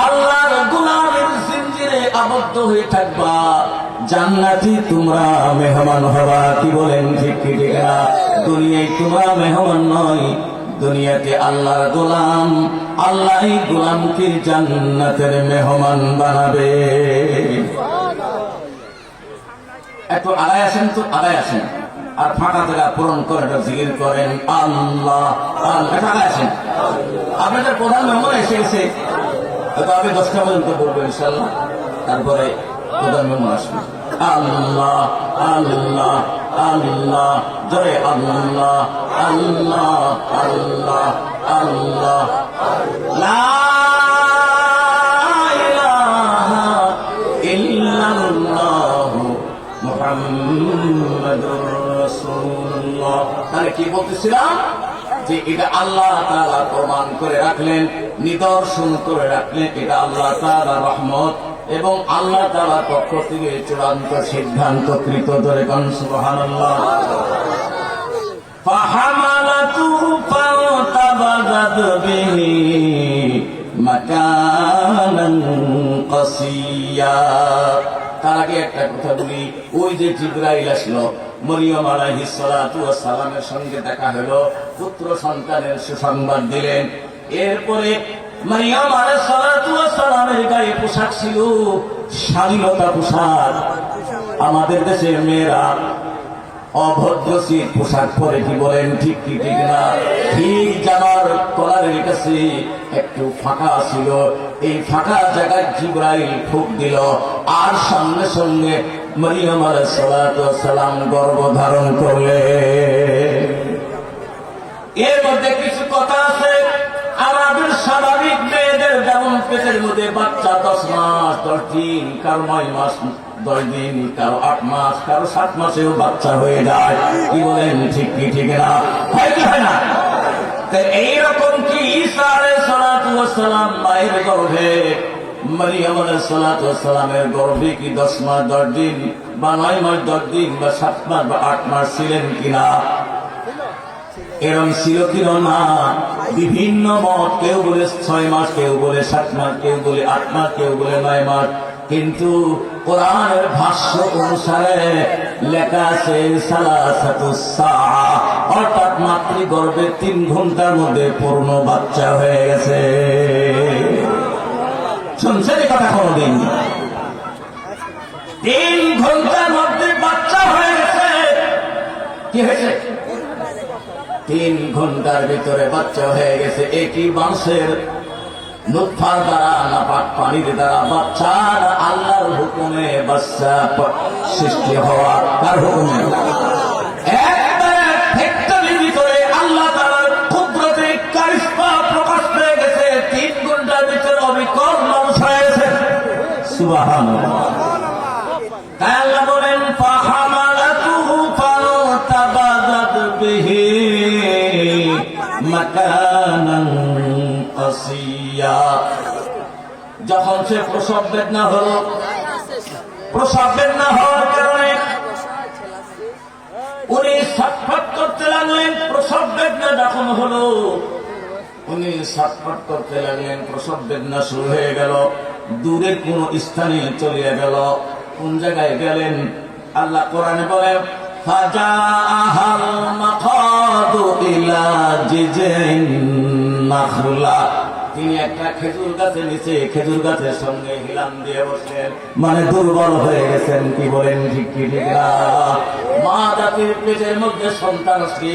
আল্লাহর গোলামের জিঞ্জিরে আবদ্ধ হয়ে থাকবা, জান্নাতে তোমরা মেহমান হবা। কি বলেন ঠিক কি ঠিক না? দুনিয়ায় তোমরা মেহমান নয়, দুনিয়াতে আল্লাহর গোলাম, আল্লাহই গোলামকে জান্নাতের মেহমান বানাবে। একটু আগায় আসেন তো, আগায় আসেন আর ফাঁকা জায়গা পূরণ করে জিকির করেন আল্লাহ আল্লাহ। আছেন আপনাদের প্রধান মেহমান এসে গেছে, আমি 10টা পর্যন্ত বলবো ইনশাল্লাহ, তারপরে প্রধান মেহমান আসবে। আল্লাহ আল্লাহ আল্লাহ জয় আল্লাহ আল্লাহ আল্লাহ আল্লাহ লা ইলাহা ইল্লাল্লাহু মুহাম্মাদুর রাসূলুল্লাহ। তাহলে কি বলতেছিলাম যে এটা আল্লাহ তাআলা প্রমাণ করে রাখলেন, নিদর্শন করে রাখলেন, এটা আল্লাহ তাআলার রহমত এবং আল্লাহ তাআলার পক্ষ থেকে চূড়ান্ত সিদ্ধান্তকৃত। ধরে কোন সুবহানাল্লাহ। ফাহামালাতুহু ফাতাবাযাত বিহি মাকানান কাসিয়া। তার আগে একটা কথা বলি, ওই যে জিবরাইল আসলো, মরিয়ম আলাইহিস সালাতু ওয়াস সালামের সঙ্গে দেখা হলো, পুত্র সন্তানের সুসংবাদ দিলেন। এরপরে মরিয়ম আলাইহিস সালাতু ওয়াস সালামের গায়ে পোশাক ছিল শালীনতা পোশাক। আমাদের দেশের মেয়েরা অভদ্রশীল পোশাক পরে। কি বলেন ঠিক কি ঠিক না? ঠিক জামার কলারের কাছে একটু ফাঁকা ছিল, এই ফাঁকা জায়গায় জিবরাইল ফুঁক দিল, আর সঙ্গে সঙ্গে মরিয়ম আলাইহিস সালাতু ওয়াস সালাম গর্ভধারণ করলে। এর মধ্যে কিছু কথা আছে, আমাদের স্বাভাবিক মেয়েদের যেমন পেটের মধ্যে বাচ্চা 10 মাস 10 দিন, কারো 9 মাস 10 দিন, কারো 8 মাস, কারো 7 মাসেও বাচ্চা হয়ে যায়। কি বলেন ঠিক কি ঠিক না? হয় কি হয় না? এইরকম কি ঈসা আলাইহিস সালাতু ওয়াস সালাম মায়ের গর্ভে, মরিয়ম আলাইহিস সালাতু ওয়াস সালামের গর্ভে কি 10 মাস 10 দিন বা 9 মাস 10 দিন বা 7 মাস বা 8 মাস ছিলেন কিনা? এরম ছিল কিনা না? বিভিন্ন মত, কেউ বলে 6 মাস, কেউ বলে 7 মাস, কেউ বলে 8 মাস, কেউ বলে 9 মাস। কিন্তু কোরআনের ভাষ্য অনুসারে লেখা আছে সালাসাতুস সাআ, অর্থাৎ মাতৃগর্ভে 3 ঘন্টার মধ্যে পূর্ণ বাচ্চা হয়ে গেছে। শুনছেন এই কথা কোনদিন? 3 ঘন্টার মধ্যে বাচ্চা হয়ে গেছে। কি হয়েছে? 3 ঘন্টার ভিতরে বাচ্চা হয়ে গেছে। একই বাঁশের নুতফার দ্বারা, নাপাক পানির দ্বারা বাচ্চার আল্লাহর হুকুমে বাচ্চা সৃষ্টি হওয়া। তার হুকুমে একবারে ফ্যাক্টরির ভিতরে আল্লাহ তাআলার কুদরতে কারিশমা প্রকাশ পেয়ে গেছে। 3 ঘন্টার ভিতরে অবিকল মানুষ হয়ে গেছে। সুবহানাল্লাহ। তাই আল্লাহ বলেন ফাহামালাতুহু ফাতাবাযাত বিহি মাকানান কাসিয়া। যখন সে প্রসব বেদনা হলো, প্রসব বেদনা হওয়ার কারণে উনি ছটফট করতে লাগলেন। প্রসব বেদনা যখন হলো, উনি ছটফট করতে লাগলেন, প্রসব বেদনা শুরু হয়ে গেল। দূরের কোন স্থানে চলে গেল। কোন জায়গায় গেলেন? আল্লাহ কোরআনে বলে ফাজাআহাল মাখাদু ইলা জিজিন নাখলা, তিনি একটা খেজুর গাছের নিচে খেজুর গাছের সঙ্গে হিলাম দিয়ে বসলেন। মানে দুর্বল হয়ে গেছেন। কি বলেন? ঠিক কি ঠিক না? মা জাতির পেটের মধ্যে সন্তান আসলে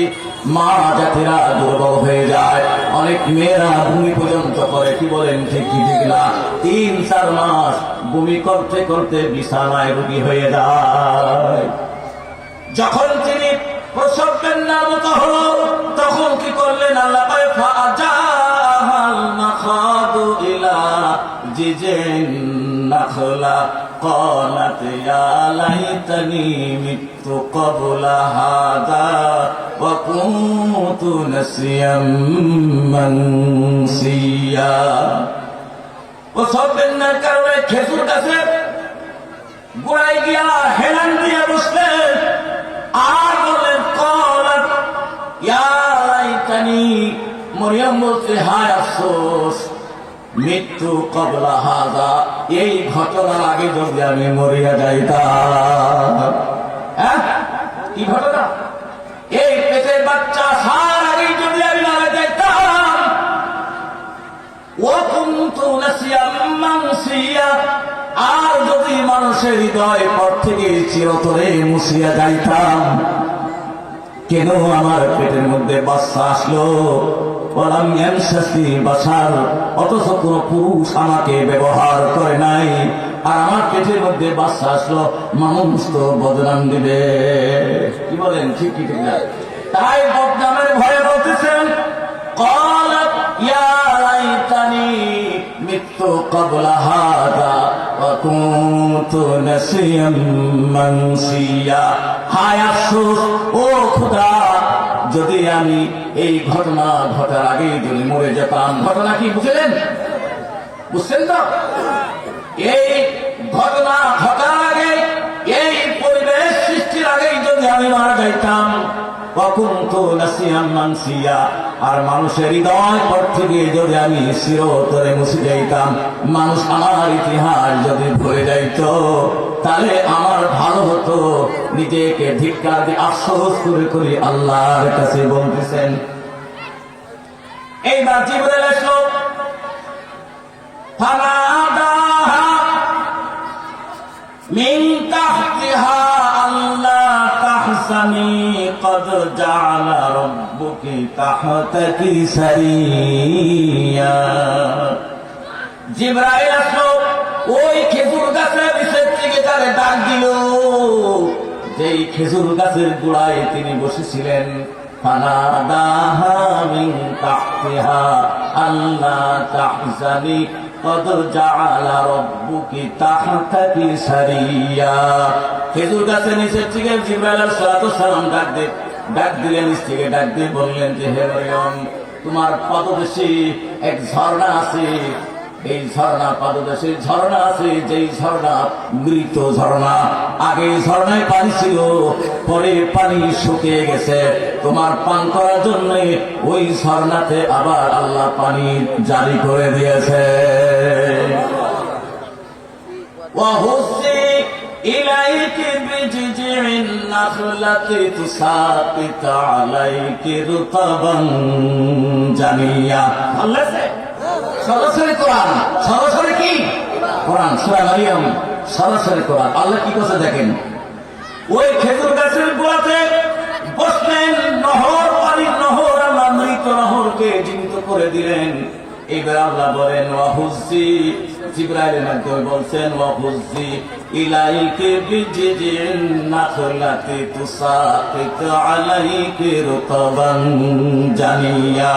মা জাতিরা দুর্বল হয়ে যায়। অনেক মেয়েরা ভূমি পর্যন্ত করে। কি বলেন? ঠিক কি ঠিক না? 3-4 মাস বমি করতে করতে বিছানায় রোগী হয়ে যায়। যখন তিনি প্রসব বেদনার মতো হলো, তখন কি করলেন? আল্লাহ পায় ফাজাআহাল মাখাদু ইলা জিজিন নাখলা قالت يا ليتني مت قبل هذا وكنت نسيا منسيا। প্রসব বেদনার কারণে খেজুর গাছের গোড়ায় গিয়া হেলান দিয়ে বসলেন। আর বললেন কলাত ইয়া লাইতানি, মরিয়ম বলছে হায় আফসোস, মৃত্যু কবলা হাযা, এই ঘটনার আগে যদি আমি মরিয়া যাইতাম। হ্যাঁ, কি ঘটনা? এই পেটের বাচ্চা সার আগে যদি আমি মারা যাইতাম। ও কুনতু নাসিয়াম মানসিয়া, আর যদি মানুষের হৃদয় পর থেকে চিরতরে মুছিয়া যাইতাম। কেন আমার পেটের মধ্যে বাচ্চা আসলো? ওয়ালাম ইয়ামসাসি বাশার, অথচ কোন পুরুষ আমাকে ব্যবহার করে নাই। আর আমার পেটের মধ্যে বাচ্চা আসলো, মানুষ তো বদনাম দিবে। কি বলেন? ঠিক কি ঠিক না? তাই বদনামের ভয়ে বলতেছেন قالت يا ليتني مت قبل هذا وكنت نسيا منسيا। হায় আফসোস, ও খোদা, যদি আমি এই ঘটনা ঘটার আগে যদি মরে যেতাম। ঘটনা কি বুঝলেন? বুঝছেন তো? এই ঘটনা ঘটার আগে, এই পরিবেশ সৃষ্টির আগে যদি আমি মারা যাইতাম। ওয়াকুনতু নাসিয়াম মানসিয়া, আর মানুষের হৃদয় পর থেকে যদি আমি চিরতরে মুছে যাইতাম। মানুষ আমার ইতিহাস যদি ভুলে যাইত, তাহলে আমার ভালো হতো। নিজেকে ধিক্কার দিয়ে আফসোস করে করে আল্লাহর কাছে বলতেছেন। এইবার জিবরাইল আসলো, ফানাদাহা মিন তাহতিহা আল্লা তাহসানি কদ জাআলা রাব্বুকি তাহতাকি সারিয়া। জিবরাইল আসলো, ওই খেজুর গাছের নিচের থেকে তারে ডাক দিল, যেই খেজুর গাছের গোড়ায় তিনি বসেছিলেন। ফানাদাহা মিন তাহতিহা আল্লা তাহসানি কদ জাআলা রাব্বুকি তাহতাকি সারিয়া। খেজুর গাছের নিচের থেকে জিবরাইল আলাইহিস সালাম ডাক দিলেন, নিচ থেকে ডাক দিয়ে বললেন যে হে মরিয়ম, তোমার পাদদেশে এক ঝর্ণা আছে। এই ঝর্ণা পাদদেশে ঝর্ণা আছে, যেই ঝর্ণা মৃত ঝর্ণা। আগে এই ঝর্ণায় পানি ছিল, পরে পানি শুকিয়ে গেছে। তোমার পান করার জন্য ওই ঝর্ণাতে আবার আল্লাহ পানি জারি করে দিয়েছে। ওয়াহুসি ইলাইকি বিজিজিন নাখলাতি তুসাকিত আলাইকি রুতাবান জানিয়া। আল্লাহ সরাসরি কোরআন, সরাসরি কি কোরআন, সূরা মারিয়াম, সরাসরি কোরআন। আল্লাহ কি কথা দেখেন, ওই খেজুর গাছের গোড়াতে বসলেন। নহর, পানির নহর, আল্লাহ মৃত নহরকে জীবিত করে দিলেন। এবার আল্লাহ বলেন ওয়াহুসি, জিবরাইলের মাধ্যমে বলছেন ওয়াহুসি ইলাইকি বিজিজিন নাখলাতি তুসাকিত আলাইকি রুতাবান জানিয়া।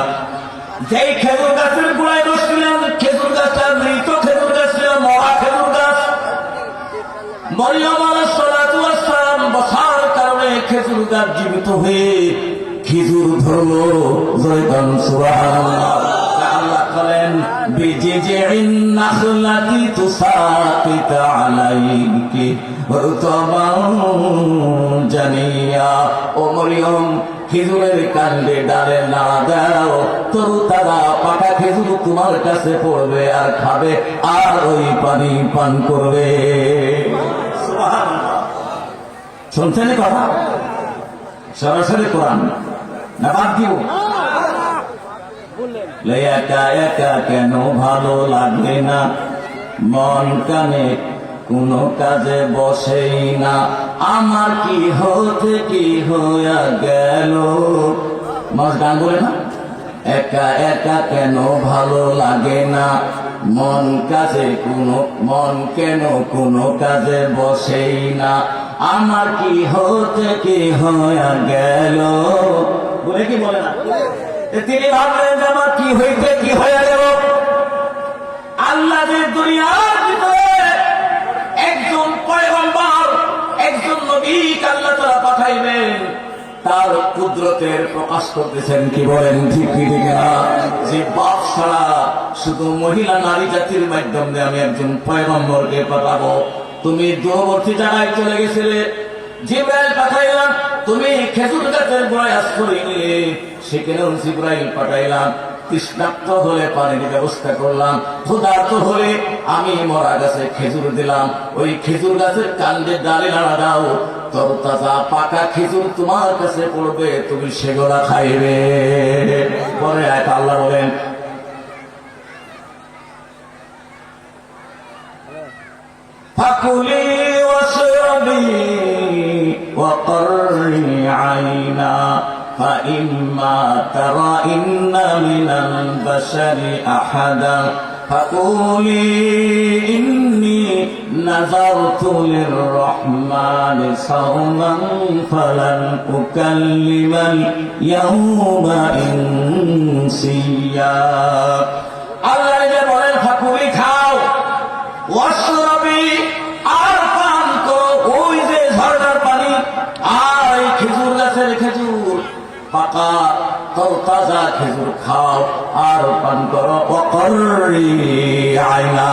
যেই খেজুর গাছের গোড়ায় বসছিলেন, খেজুর গাছটা মৃত খেজুর গাছ ছিল, মরা খেজুর গাছ। মরিয়ম আলাইহিস সালাতু ওয়াস সালাম বসার কারণে খেজুর গাছ জীবিত হয়ে খেজুর ধরলো। জয়গান সুবহানাল্লাহ। আল্লাহ বলেন বিজিজিন নাখলাতি তুসাকিত আলাইকি রুতাবান জানিয়া। ও মরিয়ম, খেজুরের কাণ্ডে ডালে নাড়া দাও, তরু তারা পাকা খেজুর তোমার কাছে পড়বে আর খাবে আর ওই পানি পান করবে। শুনছেন কথা? সরাসরি কোরআন না বাদ দিব? একা একা কেন ভালো লাগে না, মন কানে কোনো কাজে বসেই না, আমার কি হতে কি হইয়া গেল। মানুষ গান বলে না, একা একা কেন ভালো লাগে না, মন কেন কোনো কাজে বসেই না, আমার কি হতে কি হইয়া গেল। বলে কি বলে না? তিনি ভাবলেন যে আমার কি হইতে কি হইয়া গেল। আল্লাহ যে দুনিয়ার ভিতরে একজন পয়গম্বর, একজন নবী আল্লাহ তাআলা পাঠাইবেন, তার কুদরতের প্রকাশ করতেছেন। কি বলেন ঠিক কি ঠিক না? যে বাপ ছাড়া শুধু মহিলা নারী জাতির মাধ্যমে আমি একজন পয়গম্বরকে পাঠাবো। তুমি দূরবর্তী জায়গায় চলে গেছিলে, জিবরাইল পাঠাইলাম। তুমি খেজুর গাছের গোড়ায় আশ্রয় নিলে, সেখানেও জিবরাইল পাঠাইলাম। তৃষ্ণার্ত হলে পানির ব্যবস্থা করলাম, ক্ষুধার্ত হলে আমি মরা গাছে খেজুর দিলাম। ওই খেজুর গাছের কাণ্ডে ডালে নাড়া দাও, তরতাজা পাকা খেজুর তোমার কাছে পড়বে, তুমি সেগুলা খাইবে। পরে আয়াত আল্লাহ বলেন, ফাকুলি ওয়াশরাবি ওয়াকররি আইনা فإما ترين من البشر أحدا فقولي إني نذرت للرحمن صوما فلن أكلم اليوم إنسيا। আল্লাহ যে বলেন ফাকুলি খাও, ওয়াশরাবি আর পান করো ওই যে ঝর্ণার পানি, আর এই খেজুর গাছের খেজুর, পাকা তরতাজা খেজুর খাও আর পান করো। ওয়াকররি আইনা,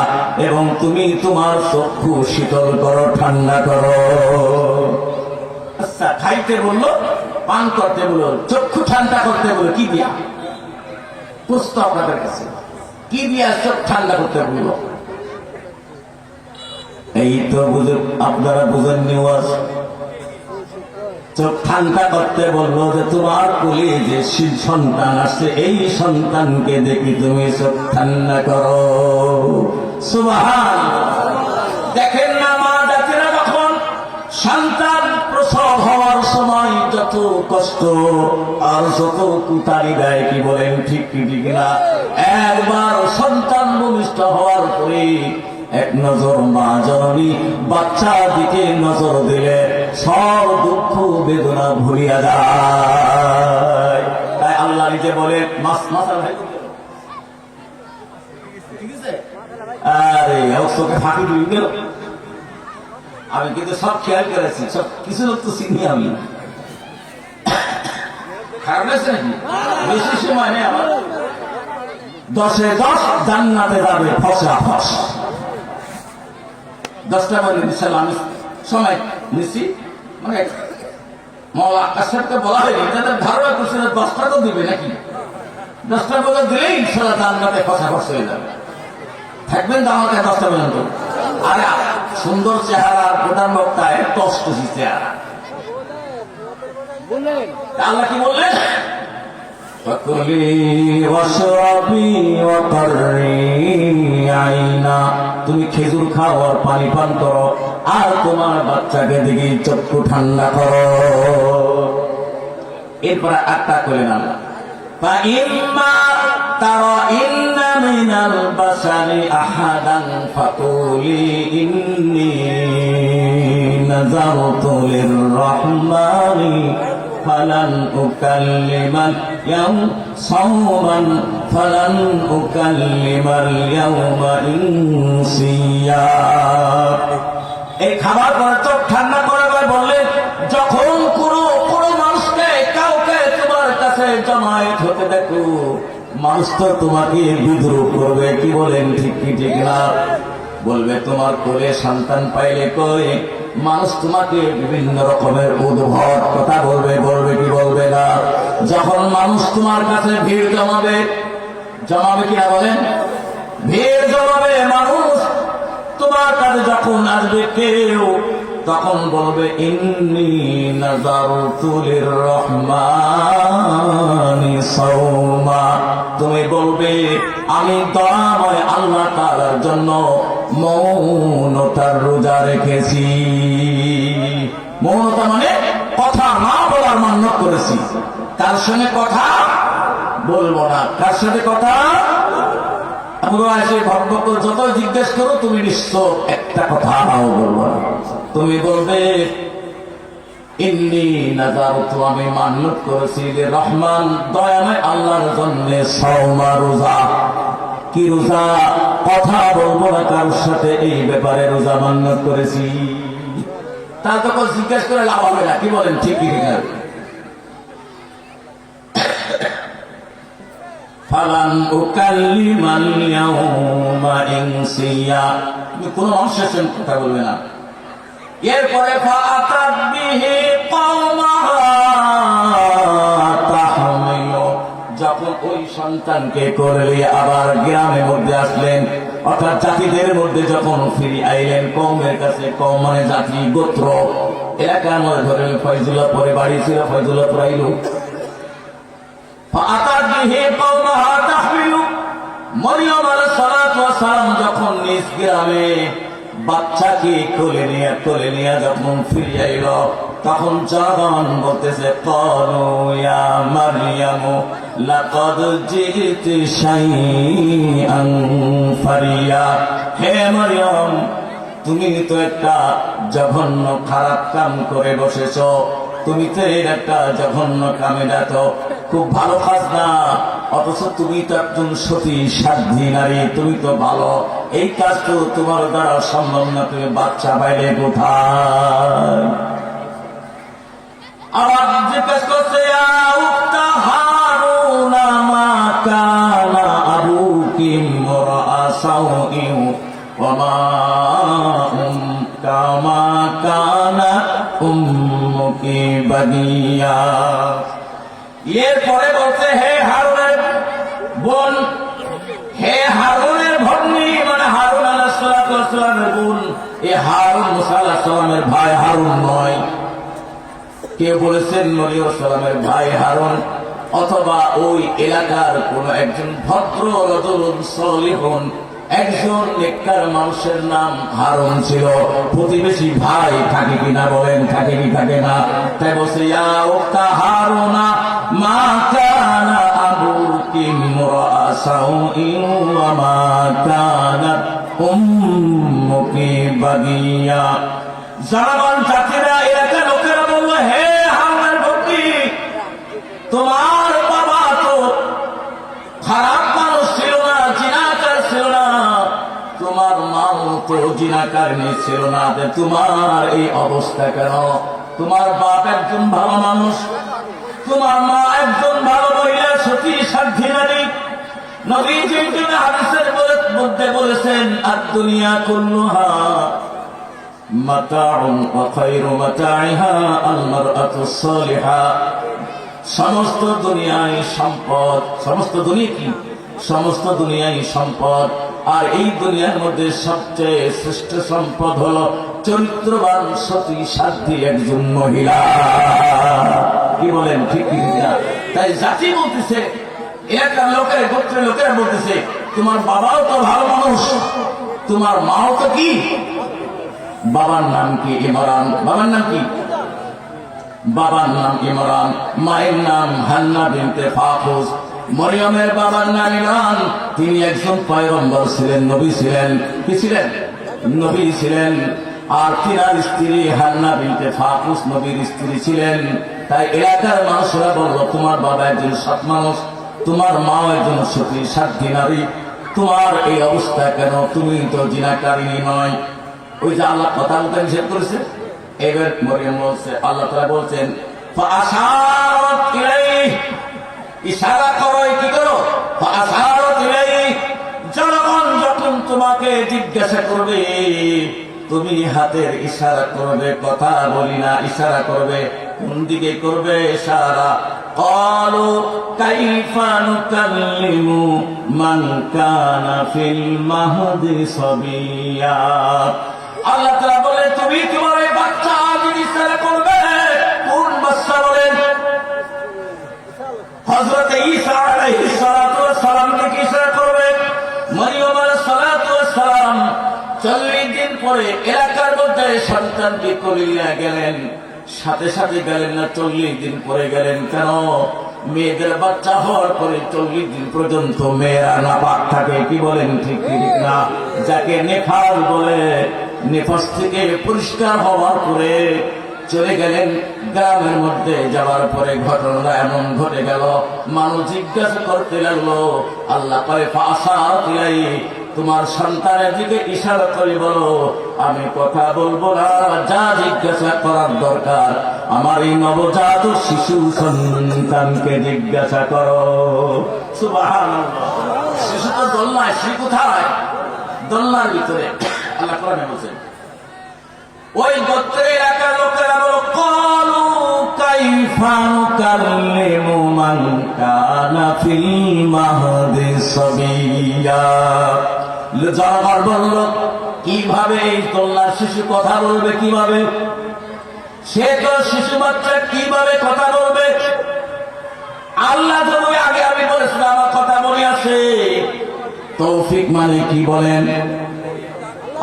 এবং তুমি তোমার চক্ষু শীতল করো, ঠান্ডা করো। আচ্ছা, খাইতে বললো, পান করতে বললো, চক্ষু ঠান্ডা করতে বললো, কি দিয়া? প্রশ্ন আপনাদের কাছে, কি দিয়া চোখ ঠান্ডা করতে বললো? এই তো আপনারা বুঝেননি। চোখ ঠান্ডা করতে বললো যে তোমার কোলে যে সন্তান আসছে, এই সন্তানকে দেখি তুমি চোখ ঠান্ডা করো। সুবহানাল্লাহ। দেখেন না মা জাতিরা যখন সন্তান প্রসব হওয়ার সময় যত কষ্ট আর যত কুতারি দেয়, কি বলেন ঠিক কি ঠিক না? একবার সন্তান ভূমিষ্ঠ হওয়ার পরে এক নজর মা জননী বাচ্চা দিকে নজর দিলে সব দুঃখ বেদনা ভুলিয়া যায়। তাই আল্লাহ নিজে বলে, আরে চোখে ফাঁকি ঢুকে গেল। আমি কিন্তু সব খেয়াল করেছি, সব কিছু লোক তো চিনি আমি। খারাপ লাগছে নাকি? বেশি সময় নেই আমার। 10-এ 10 জান্নাতে যাবে ফসা ফস। 10টা বলে ইনশাআল্লাহ আমি সময় নিচ্ছি। মানে মৌলা আকাশ সাহেবকে বলা হয়নি, তাদের ধারণা করছে 10টা তো দিবে নাকি, 10টা বলে দিলেই ইনশাআল্লাহ জান্নাতে ফসা ফস হয়ে যাবে। থাকবেন তো আমার কাছে 10টা পর্যন্ত। আরে সুন্দর চেহারা, প্রধান বক্তায় টসটসি চেহারা। আল্লাহ কি বললেন? তুমি খেজুর খাও আর পানি পান করো, আর তোমার বাচ্চাকে দেখি চক্ষু ঠান্ডা করো। এরপরে আটটা করলেন আল্লাহ, ترين من البشر أحدا فقولي إني نذرت للرحمن فلن أكلم اليوم صوما فلن أكلم اليوم إنسيا। এই খাবার পরে চোখ ঠান্ডা করে বললেন, যখন কোনো মানুষকে কাউকে তোমার কাছে জমায়েত হতে দেখো, মানুষ তো তোমাকে বিদ্রোহ করবে। কি বলেন ঠিক কি ঠিক না? বলবে তোমার কোলে সন্তান পাইলে কই, মানুষ তোমাকে বিভিন্ন রকমের উদ্ভট কথা বলবে, বলবে কি বলবে না। যখন মানুষ তোমার কাছে ভিড় জমাবে, জমাবে কিনা বলেন, ভিড় জমাবে মানুষ তোমার কাছে যখন আসবে কেউ, তখন বলবে ইন্নী নাযারতু লিররহমানি সাওমা। তুমি বলবে আমি দয়াময় আল্লাহ তাআলার জন্য মৌনতার রোজা রেখেছি। মৌনতা মানে কথা না বলার মান্যত করেছি, তার সঙ্গে কথা বলবো না। কার সাথে কথা এসে ভক্ত যত জিজ্ঞেস করো তুমি নিশ্চয় একটা কথা বলবো না। তুমি বলবে ইন্নী নাযারতু, আমি মান্যত করেছি রহমান দয়াময় আল্লাহর জন্য সাওমা, রোজা। কি রোজা? কথা বলবো না কারোর সাথে, এই ব্যাপারে রোজা মান্যত করেছি। তার তখন জিজ্ঞেস করে লাভ হবে না। কি বলেন, ঠিক কি না? ফালান উকাল্লিমাল ইয়াউমা ইনসিয়া, তুমি কোনো মানুষের সঙ্গে কথা বলবে না। এরপরে ফাআতাত বিহি কওমাহা তাহমিলু, যখন ওই সন্তানকে করলে আবার গ্রামের মধ্যে আসলেন, অর্থাৎ জাতিদের মধ্যে যখন ফিরে আইলেন কওমের কাছে, কওম মানে জাতি, গোত্র, এলাকার মধ্যে ধরেন ফয়জুল্লাহ পরে বাড়ি ছিল, ফয়জুল্লাহ পড়াইল। মরিয়ম আলাইহিস সালাতু ওয়াস সালাম যখন নিজ গ্রামে বাচ্চাকে কোলে নিয়ে যখন ফিরে আইল, তখন জনগণ বলতেছে ক্বালু ইয়া মারইয়াম লাকাদ জিতি শাইআন ফারিয়া। হে মরিয়ম, তুমি তো একটা জঘন্য খারাপ কাম করে বসেছ, তুমি তো এর একটা জঘন্য কামে যাচ্ছ, খুব ভালো কাজ না। অথচ তুমি তো একজন সতী সাধ্বী নারী, তুমি তো ভালো, এই কাজ তো তোমার দ্বারা সম্ভব না, তুমি বাচ্চা বাইরে কোথায়? আবার জিজ্ঞেস করছে ইয়া উখতা হারুনা মা কানা আবুকি ইমরাআ সাউইন ওয়া মা কানা উম্মুকি বাগিয়া। এরপরে বলছে হে হারুনের বোন, হে হারুনের ভগ্নী, মানে হারুন আলাইহিস সালামের বোন। এ হারুন মুসা আলাইহিস সালামের ভাই হারুন নয়। কে বলেছেন নবী সালামের ভাই হারুন, অথবা ওই এলাকার কোন একজন ভদ্র রাজুলুন সালিহুন, একজন নেককার মানুষের নাম হারুন ছিল। প্রতিবেশী ভাই থাকে কিনা বলেন, থাকে কি থাকে না? তাই বলছে ইয়া উখতা হারুনা মা কানা আবুকি ইমরাআ সাউইন ওয়া মা কানাত উম্মুকি বাগিয়া। জানাবান জাতিরা, এলাকার লোকেরা বলল হে হারুনের ভক্তি, তোমার বাবা তো খারাপ মানুষ ছিল না, জিনাকার ছিল না, তোমার মাও তো জিনাকারিনী ছিল না, তোমার এই অবস্থা কেন? তোমার বাপ একজন ভালো মানুষ, তোমার মা একজন ভালো মহিলা, সতী সাধ্বী নারী। নবীজি হাদিসের মধ্যে বলেছেন আদ-দুনিয়া কুল্লুহা মাতাউন ওয়া খায়রু মাতাইহা আল-মারআতুস সালিহা। সমস্ত দুনিয়ায় সম্পদ, সমস্ত দুনিয়া কি? সমস্ত দুনিয়ায় সম্পদ, আর এই দুনিয়ার মধ্যে সবচেয়ে শ্রেষ্ঠ সম্পদ হলো চরিত্রবান সতী সাধ্বী একজন মহিলা। কি বলেন, ঠিক কি না? তাই জাতি বলতেছে, এলাকার লোকের, গোত্রের লোকেরা বলতেছে তোমার বাবাও তো ভালো মানুষ, তোমার মাও তো কি? বাবার নাম কি? ইমরান। বাবার নাম কি? বাবার নাম ইমরান, মায়ের নাম হান্না বিনতে ফাকুস। মরিয়মের বাবার নাম ইমরান, তিনি একজন পয়গম্বর ছিলেন, নবী ছিলেন। কি ছিলেন? নবী ছিলেন। আর তিনার স্ত্রী হান্না বিনতে ফাকুস নবীর স্ত্রী ছিলেন। তাই এলাকার মানুষরা বলল তোমার বাবা একজন সৎ মানুষ, তোমার মাও একজন সতী সাধ্বী নারী, তোমার এই অবস্থা কেন? তুমি তো জিনাকারিনী নয়। ওই যে আল্লাহ কথা বলতে নিষেধ করেছে, এবার মরিয়ম বলছে, আল্লাহ তাআলা বলছেন ফাআশারাত ইলাইহি, ইশারা করো, কি করো? ফাআশারাত ইলাইহি, জনগণ যখন তোমাকে জিজ্ঞাসা করবে তুমি হাতের ইশারা করবে, কথা বলি না, ইশারা করবে। কোন দিকে করবে ইশারা? ক্বালু কাইফা নুকাল্লিমু মান কানা ফিল মাহদি সাবিয়্যা। আল্লাহ তাআলা বলে তুমি তোমার বাচ্চা যদি ইশারা করবে, কোন বাচ্চা বলেন? হযরত ঈসা আলাইহিস সালাতু ওয়াস সালামকে কি ইশারা করবে? মরিয়ম আলাইহিস সালাতু ওয়াস সালাম 40 দিন পরে এলাকার মধ্যে সন্তানকে কোলে গেলেন। সাথে সাথে গেলেন না, 40 দিন পরে গেলেন। কেন? মেয়েদের বাচ্চা হওয়ার পরে 40 দিন পর্যন্ত মেয়েরা নাপাক থাকে। কি বলেন? ঠিক ঠিক না? যাকে নেফাস বলে। নেফাস থেকে পরিষ্কার হওয়ার পরে চলে গেলেন গ্রামের মধ্যে। যাওয়ার পরে ঘটনা এমন ঘটে গেল, মানুষ জিজ্ঞাসা করতে লাগলো, আল্লাহ কয় ফাসাত ইলাই, তোমার সন্তানের দিকে ইশারা করে বলো আমি কথা বলবো না, যা জিজ্ঞাসা করার দরকার আমার এই নবজাত শিশু সন্তানকে জিজ্ঞাসা করো। সুবহানাল্লাহ। শিশু তো দোলনায়, সে কোথায়? দোলনার ভিতরে। আল্লাহ কোরআনে বলেছেন, ওই গোত্রের এলাকার লোকেরা বলো ক্বালু কাইফা নুকাল্লিমু মান কানা ফিল মাহদি সাবিয়্যা। জনগণ বলল কিভাবে এই দোলনার শিশু কথা বলবে? কিভাবে? সে তো শিশু বাচ্চা, কিভাবে কথা বলবে? আল্লাহ তো আগে আমি বলেছিলাম আমার কথা বলে আসে। তৌফিক মানে কি বলেন?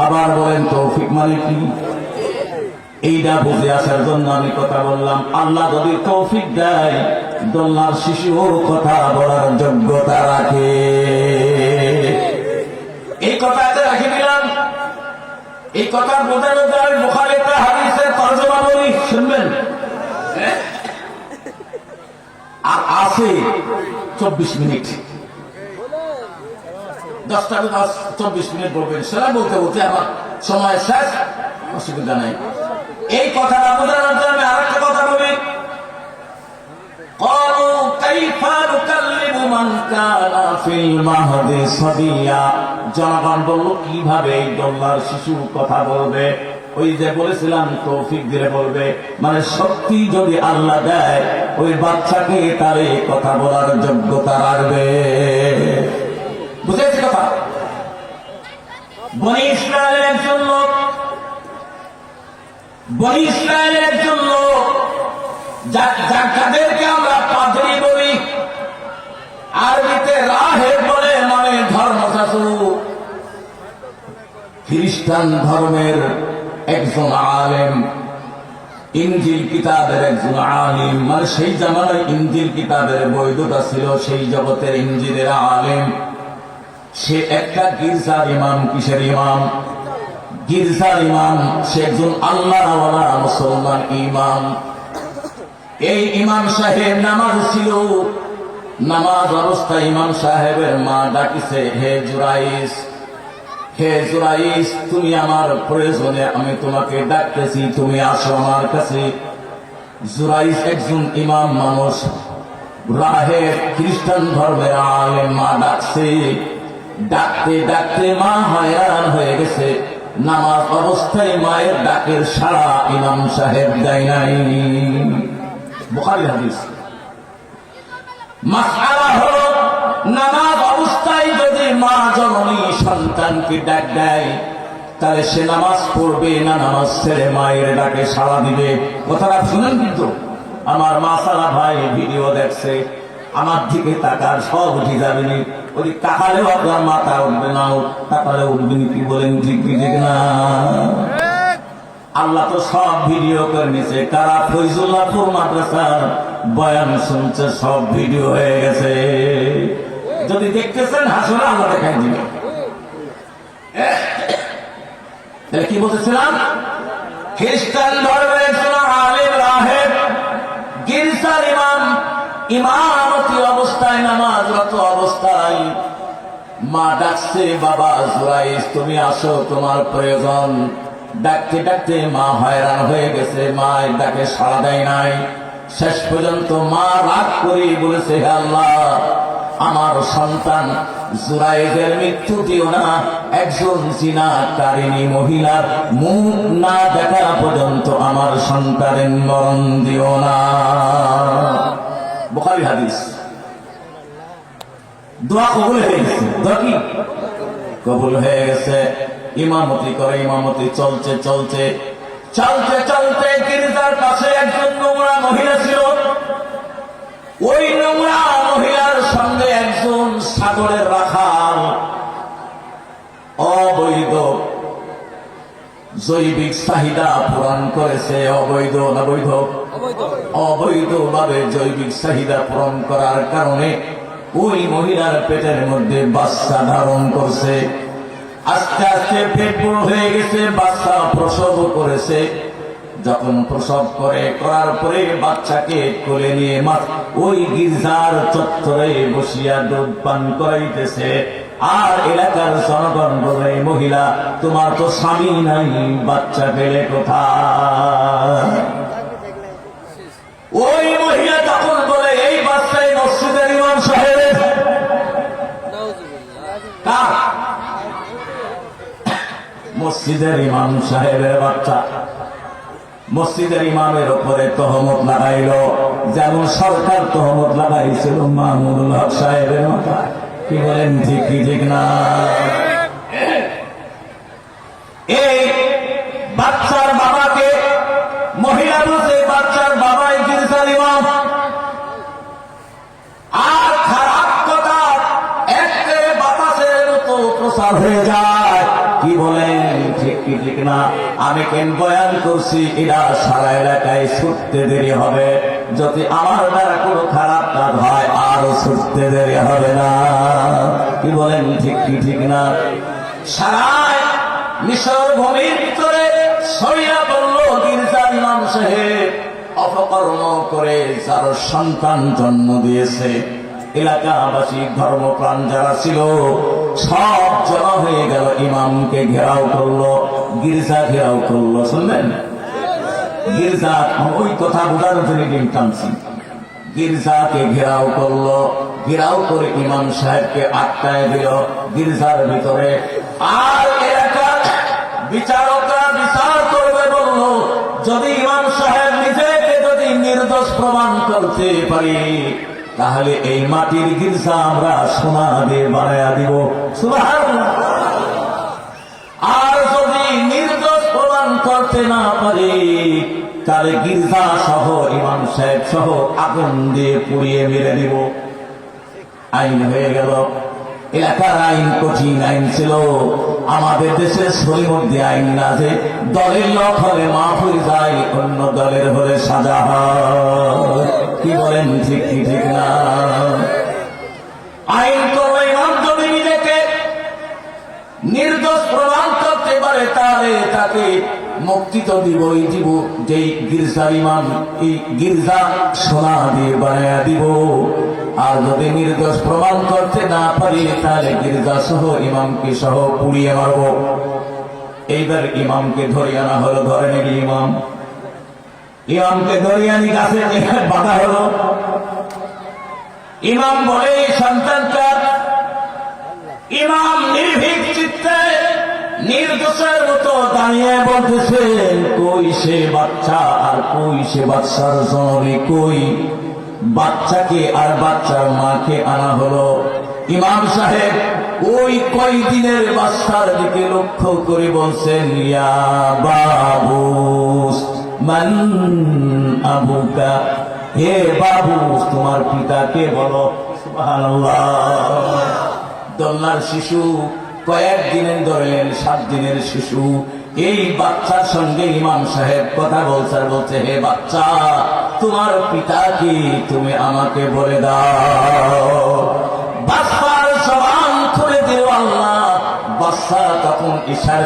আবার বলেন তৌফিক মানে কি? এইটা বুঝে আসার জন্য আমি কথা বললাম। আল্লাহ যদি তৌফিক দেয়, দোলনার শিশুও কথা বলার যোগ্যতা রাখে। এই কথাতে রাখি দিলাম। এই কথা বোঝানো যায় বুখারী হাদিসের তরজমা বলি, শুনবেন? আর আছে 24 মিনিট, 10টা 24 মিনিট বলবেন। সেটা বলতে বলতে আমার সময় শেষ, অসুবিধা নাই। এই কথাটা বোঝানোর জন্য আমি আরেকটা কথা বলি। ক্বালু কাইফা নুকাল্লিমু মান কানা ফিল মাহদি সাবিয়্যা। জনগণ বলল কিভাবে এই দোলনার শিশু কথা বলবে? ওই যে বলেছিলাম তৌফিক দিলে বলবে, মানে শক্তি যদি আল্লাহ দেয় ওই বাচ্চাকে তার এই কথা বলার যোগ্যতা রাখবে। বুঝেছি কথা? বনি ইসরায়েলের একজন লোক, বনি ইসরায়েলের একজন লোক, যাদেরকে আমরা পাদ্রী বলি, আরবিতে রাহেব বলে, মানে ধর্মশাস্ত্র, খ্রিস্টান ধর্মের একজন আলেম, ইনজিল কিতাবের একজন আলিম, মানে সেই জামানায় ইনজিল কিতাবের বৈধতা ছিল, সেই জগতের ইনজিলের আলেম। সে একটা গির্জার ইমাম। কিসের ইমাম? গির্জার ইমাম। সে একজন আল্লাহওয়ালা মুসলমান ইমাম। এই ইমাম সাহেব নামাজ ছিল। নামাজ অবস্থায় ইমাম সাহেবের মা ডাকিছে, হে জুরাইস, হে জুরাইস, তুমি আমার প্রয়োজনে আমি তোমাকে ডাকতেছি, তুমি আসো আমার কাছে। জুরাইস একজন ইমাম মানুষ, রাহেব, খ্রিস্টান ধর্মের আলেম। মা ডাকছে, ডাকতে ডাকতে মা হয়রান হয়ে গেছে। নামাজ অবস্থায় মায়ের ডাকের সাড়া ইমাম সাহেব দেয় নাই। বুখারী হাদিস। মাসআলা হলো, নামাজ অবস্থায় যদি মা জননী সন্তানকে ডাক দেয়, তাহলে সে নামাজ পড়বে না নামাজ ছেড়ে মায়ের ডাকে সাড়া দিবে? কথাটা শুনেন কিন্তু। আমার মাসালা ভাই ভিডিও দেখছে, আমার দিকে তাকার, সব উঠে যাবে। ওই তাকালেও আপনার মাথা উঠবে না, তাকালে উঠবে। কি বলেন? ঠিক ঠিক না? আল্লাহ তো সব ভিডিও করে নিছে। কারা ফয়জুল্লাহপুর মাদ্রাসার বয়ান শুনছে, সব ভিডিও হয়ে গেছে। যদি দেখতেছেন হাসুন, আল্লাহ দেখাই দিবে। কি বলতেছিলাম? খ্রিস্টান ধর্মের একজন আলেম রাহেব, গির্জার ইমাম, ইমামতি অবস্থায়, নামাজরত অবস্থায় মা ডাকছে, বাবা জুরাইস তুমি আসো, তোমার প্রয়োজন। ডাকতে ডাকতে মা হয়রান হয়ে গেছে, মায়ের ডাকে সাড়া দেয় নাই। শেষ পর্যন্ত মা রাগ করে বলেছে, হে আল্লাহ, আমার সন্তান জুরাইজের মৃত্যু দিও না, একজন জিনাকারিণী মহিলার মুখ না দেখা পর্যন্ত আমার সন্তানের মরণ দিও না। বুখারী হাদিস। দোয়া কবুল হয়ে গেছে। দোয়া কি কবুল হয়ে গেছে। ইমামতি করে, ইমামতি চলছে চলতে চলতে চলতে গির্জার কাছে একজন নোংরা মহিলা ছিল। ওই নোংরা মহিলার সঙ্গে একজন সাগরের রাখাল অবৈধ জৈবিক চাহিদা পূরণ করেছে। অবৈধ না বৈধ? অবৈধভাবে জৈবিক চাহিদা পূরণ করার কারণে ওই মহিলার পেটের মধ্যে বাচ্চা ধারণ করছে। আস্তে আস্তে পেট বড় হয়ে গেছে, বাচ্চা প্রসব করেছে। যখন প্রসব করার পরে বাচ্চাকে কোলে নিয়ে ওই গির্জার চত্বরে বসিয়া দুধ পান করাইতেছে। আর এলাকার জনগণ বলে, মহিলা তোমার তো স্বামী নাই, বাচ্চা পেলে কোথায়? ওই মহিলা তখন বলে, এই বাচ্চাই মসজিদের ইমাম সাহেবের। মসজিদের ইমাম সাহেবের বাচ্চা। মসজিদের ইমামের উপরে তহমত লাগাইল, যেমন সরকার তহমত লাগাইছিল মামুনুল হক সাহেবের মাথায়। কি বলেন, ঠিক কি ঠিক না? এই বাচ্চার বাবাকে মহিলা বলছে, বাচ্চার বাবাই গির্জার ইমাম। আর খারাপ কথা একে বাতাসের মতো প্রচার হয়ে যায়। কি বলেন, ঠিক কি ঠিক না? আমি কেন বয়ান করছি, এরা সারা এলাকায় ছুটতে দেরি হবে। যদি আমার দ্বারা কোনো খারাপ কাজ হয়, আরো ছুটতে দেরি হবে না। কি বলেন, ঠিক কি ঠিক না? সারা মিশর ভূমির ভিতরে ছড়িয়ে পড়ল গির্জার ইমাম সাহেব অপকর্ম করে যার সন্তান জন্ম দিয়েছে। এলাকাবাসী ধর্মপ্রাণ যারা ছিল সব জমা হয়ে গেল, ইমামকে ঘেরাও করলো, গির্জা ঘেরাও করলো। শুনলেন, গির্জা, ওই কথা বোঝার জন্য দিন টানছি। গির্জাকে ঘেরাও করলো, ঘেরাও করে ইমাম সাহেবকে আটকায় দিল গির্জার ভিতরে। আর এলাকার বিচারকরা বিচার করবে বলল, যদি ইমাম সাহেব নিজেকে যদি নির্দোষ প্রমাণ করতে পারি, তাহলে এই মাটির গির্জা আমরা সোনা দিয়ে বানায়া দিব। সুবহানাল্লাহ। আর যদি নির্দোষ প্রমাণ করতে না পারি, তাহলে গির্জা সহ ইমাম সাহেব সহ আগুন দিয়ে পুড়িয়ে মেরে দিব। আইন হয়ে গেল। এলাকার আইন কঠিন আইন ছিল। আমাদের দেশের শরীয়তে আইন না যে দলের লোক হলে মাফ হয়ে যায়, অন্য দলের হলে সাজা হয়। কি বলেন, ঠিক কি ঠিক না? আইন করলে ইমাম যদি নিজেকে নির্দোষ প্রমাণ করতে পারে, তাহলে তাকে মুক্তি তো দিবই দিব। যেই গির্জার ইমাম, এই গির্জা সোনা দিয়ে বানায়া দিব। আর যদি নির্দোষ প্রমাণ করতে না পারি, তাহলে গির্জা সহ ইমামকে সহ পুড়িয়ে মারব। এইবার ইমামকে ধরে আনা হলো। ধরে নাকি ইমামকে ধরে আনি গাছে বাঁধা হলো। ইমাম বলে, সন্তানটা। ইমাম নির্ভীক চিত্তে নির্দোষের মতো দাঁড়িয়ে বলতেছে, কই সে বাচ্চা আর কই সে বাচ্চার জননী, কই? বাচ্চাকে আর বাচ্চার মাকে আনা হলো। ইমাম সাহেব ওই কয়দিনের বাচ্চার দিকে লক্ষ্য করে বলছেন, ইয়া বাবু মান আবুকা, হে বাবু তোমার পিতাকে বলো। সুবহানাল্লাহ। দোলনার শিশু, কয়েকদিনের ধরলেন 7 দিনের শিশু। এই বাচ্চার সঙ্গে ইমাম সাহেব কথা বলছে, বলছে, হে বাচ্চা তোমার পিতা কি, তুমি আমাকে বলে দাও। বাচ্চার জবান খুলে দিল আল্লাহ। বাচ্চা তখন ইশারা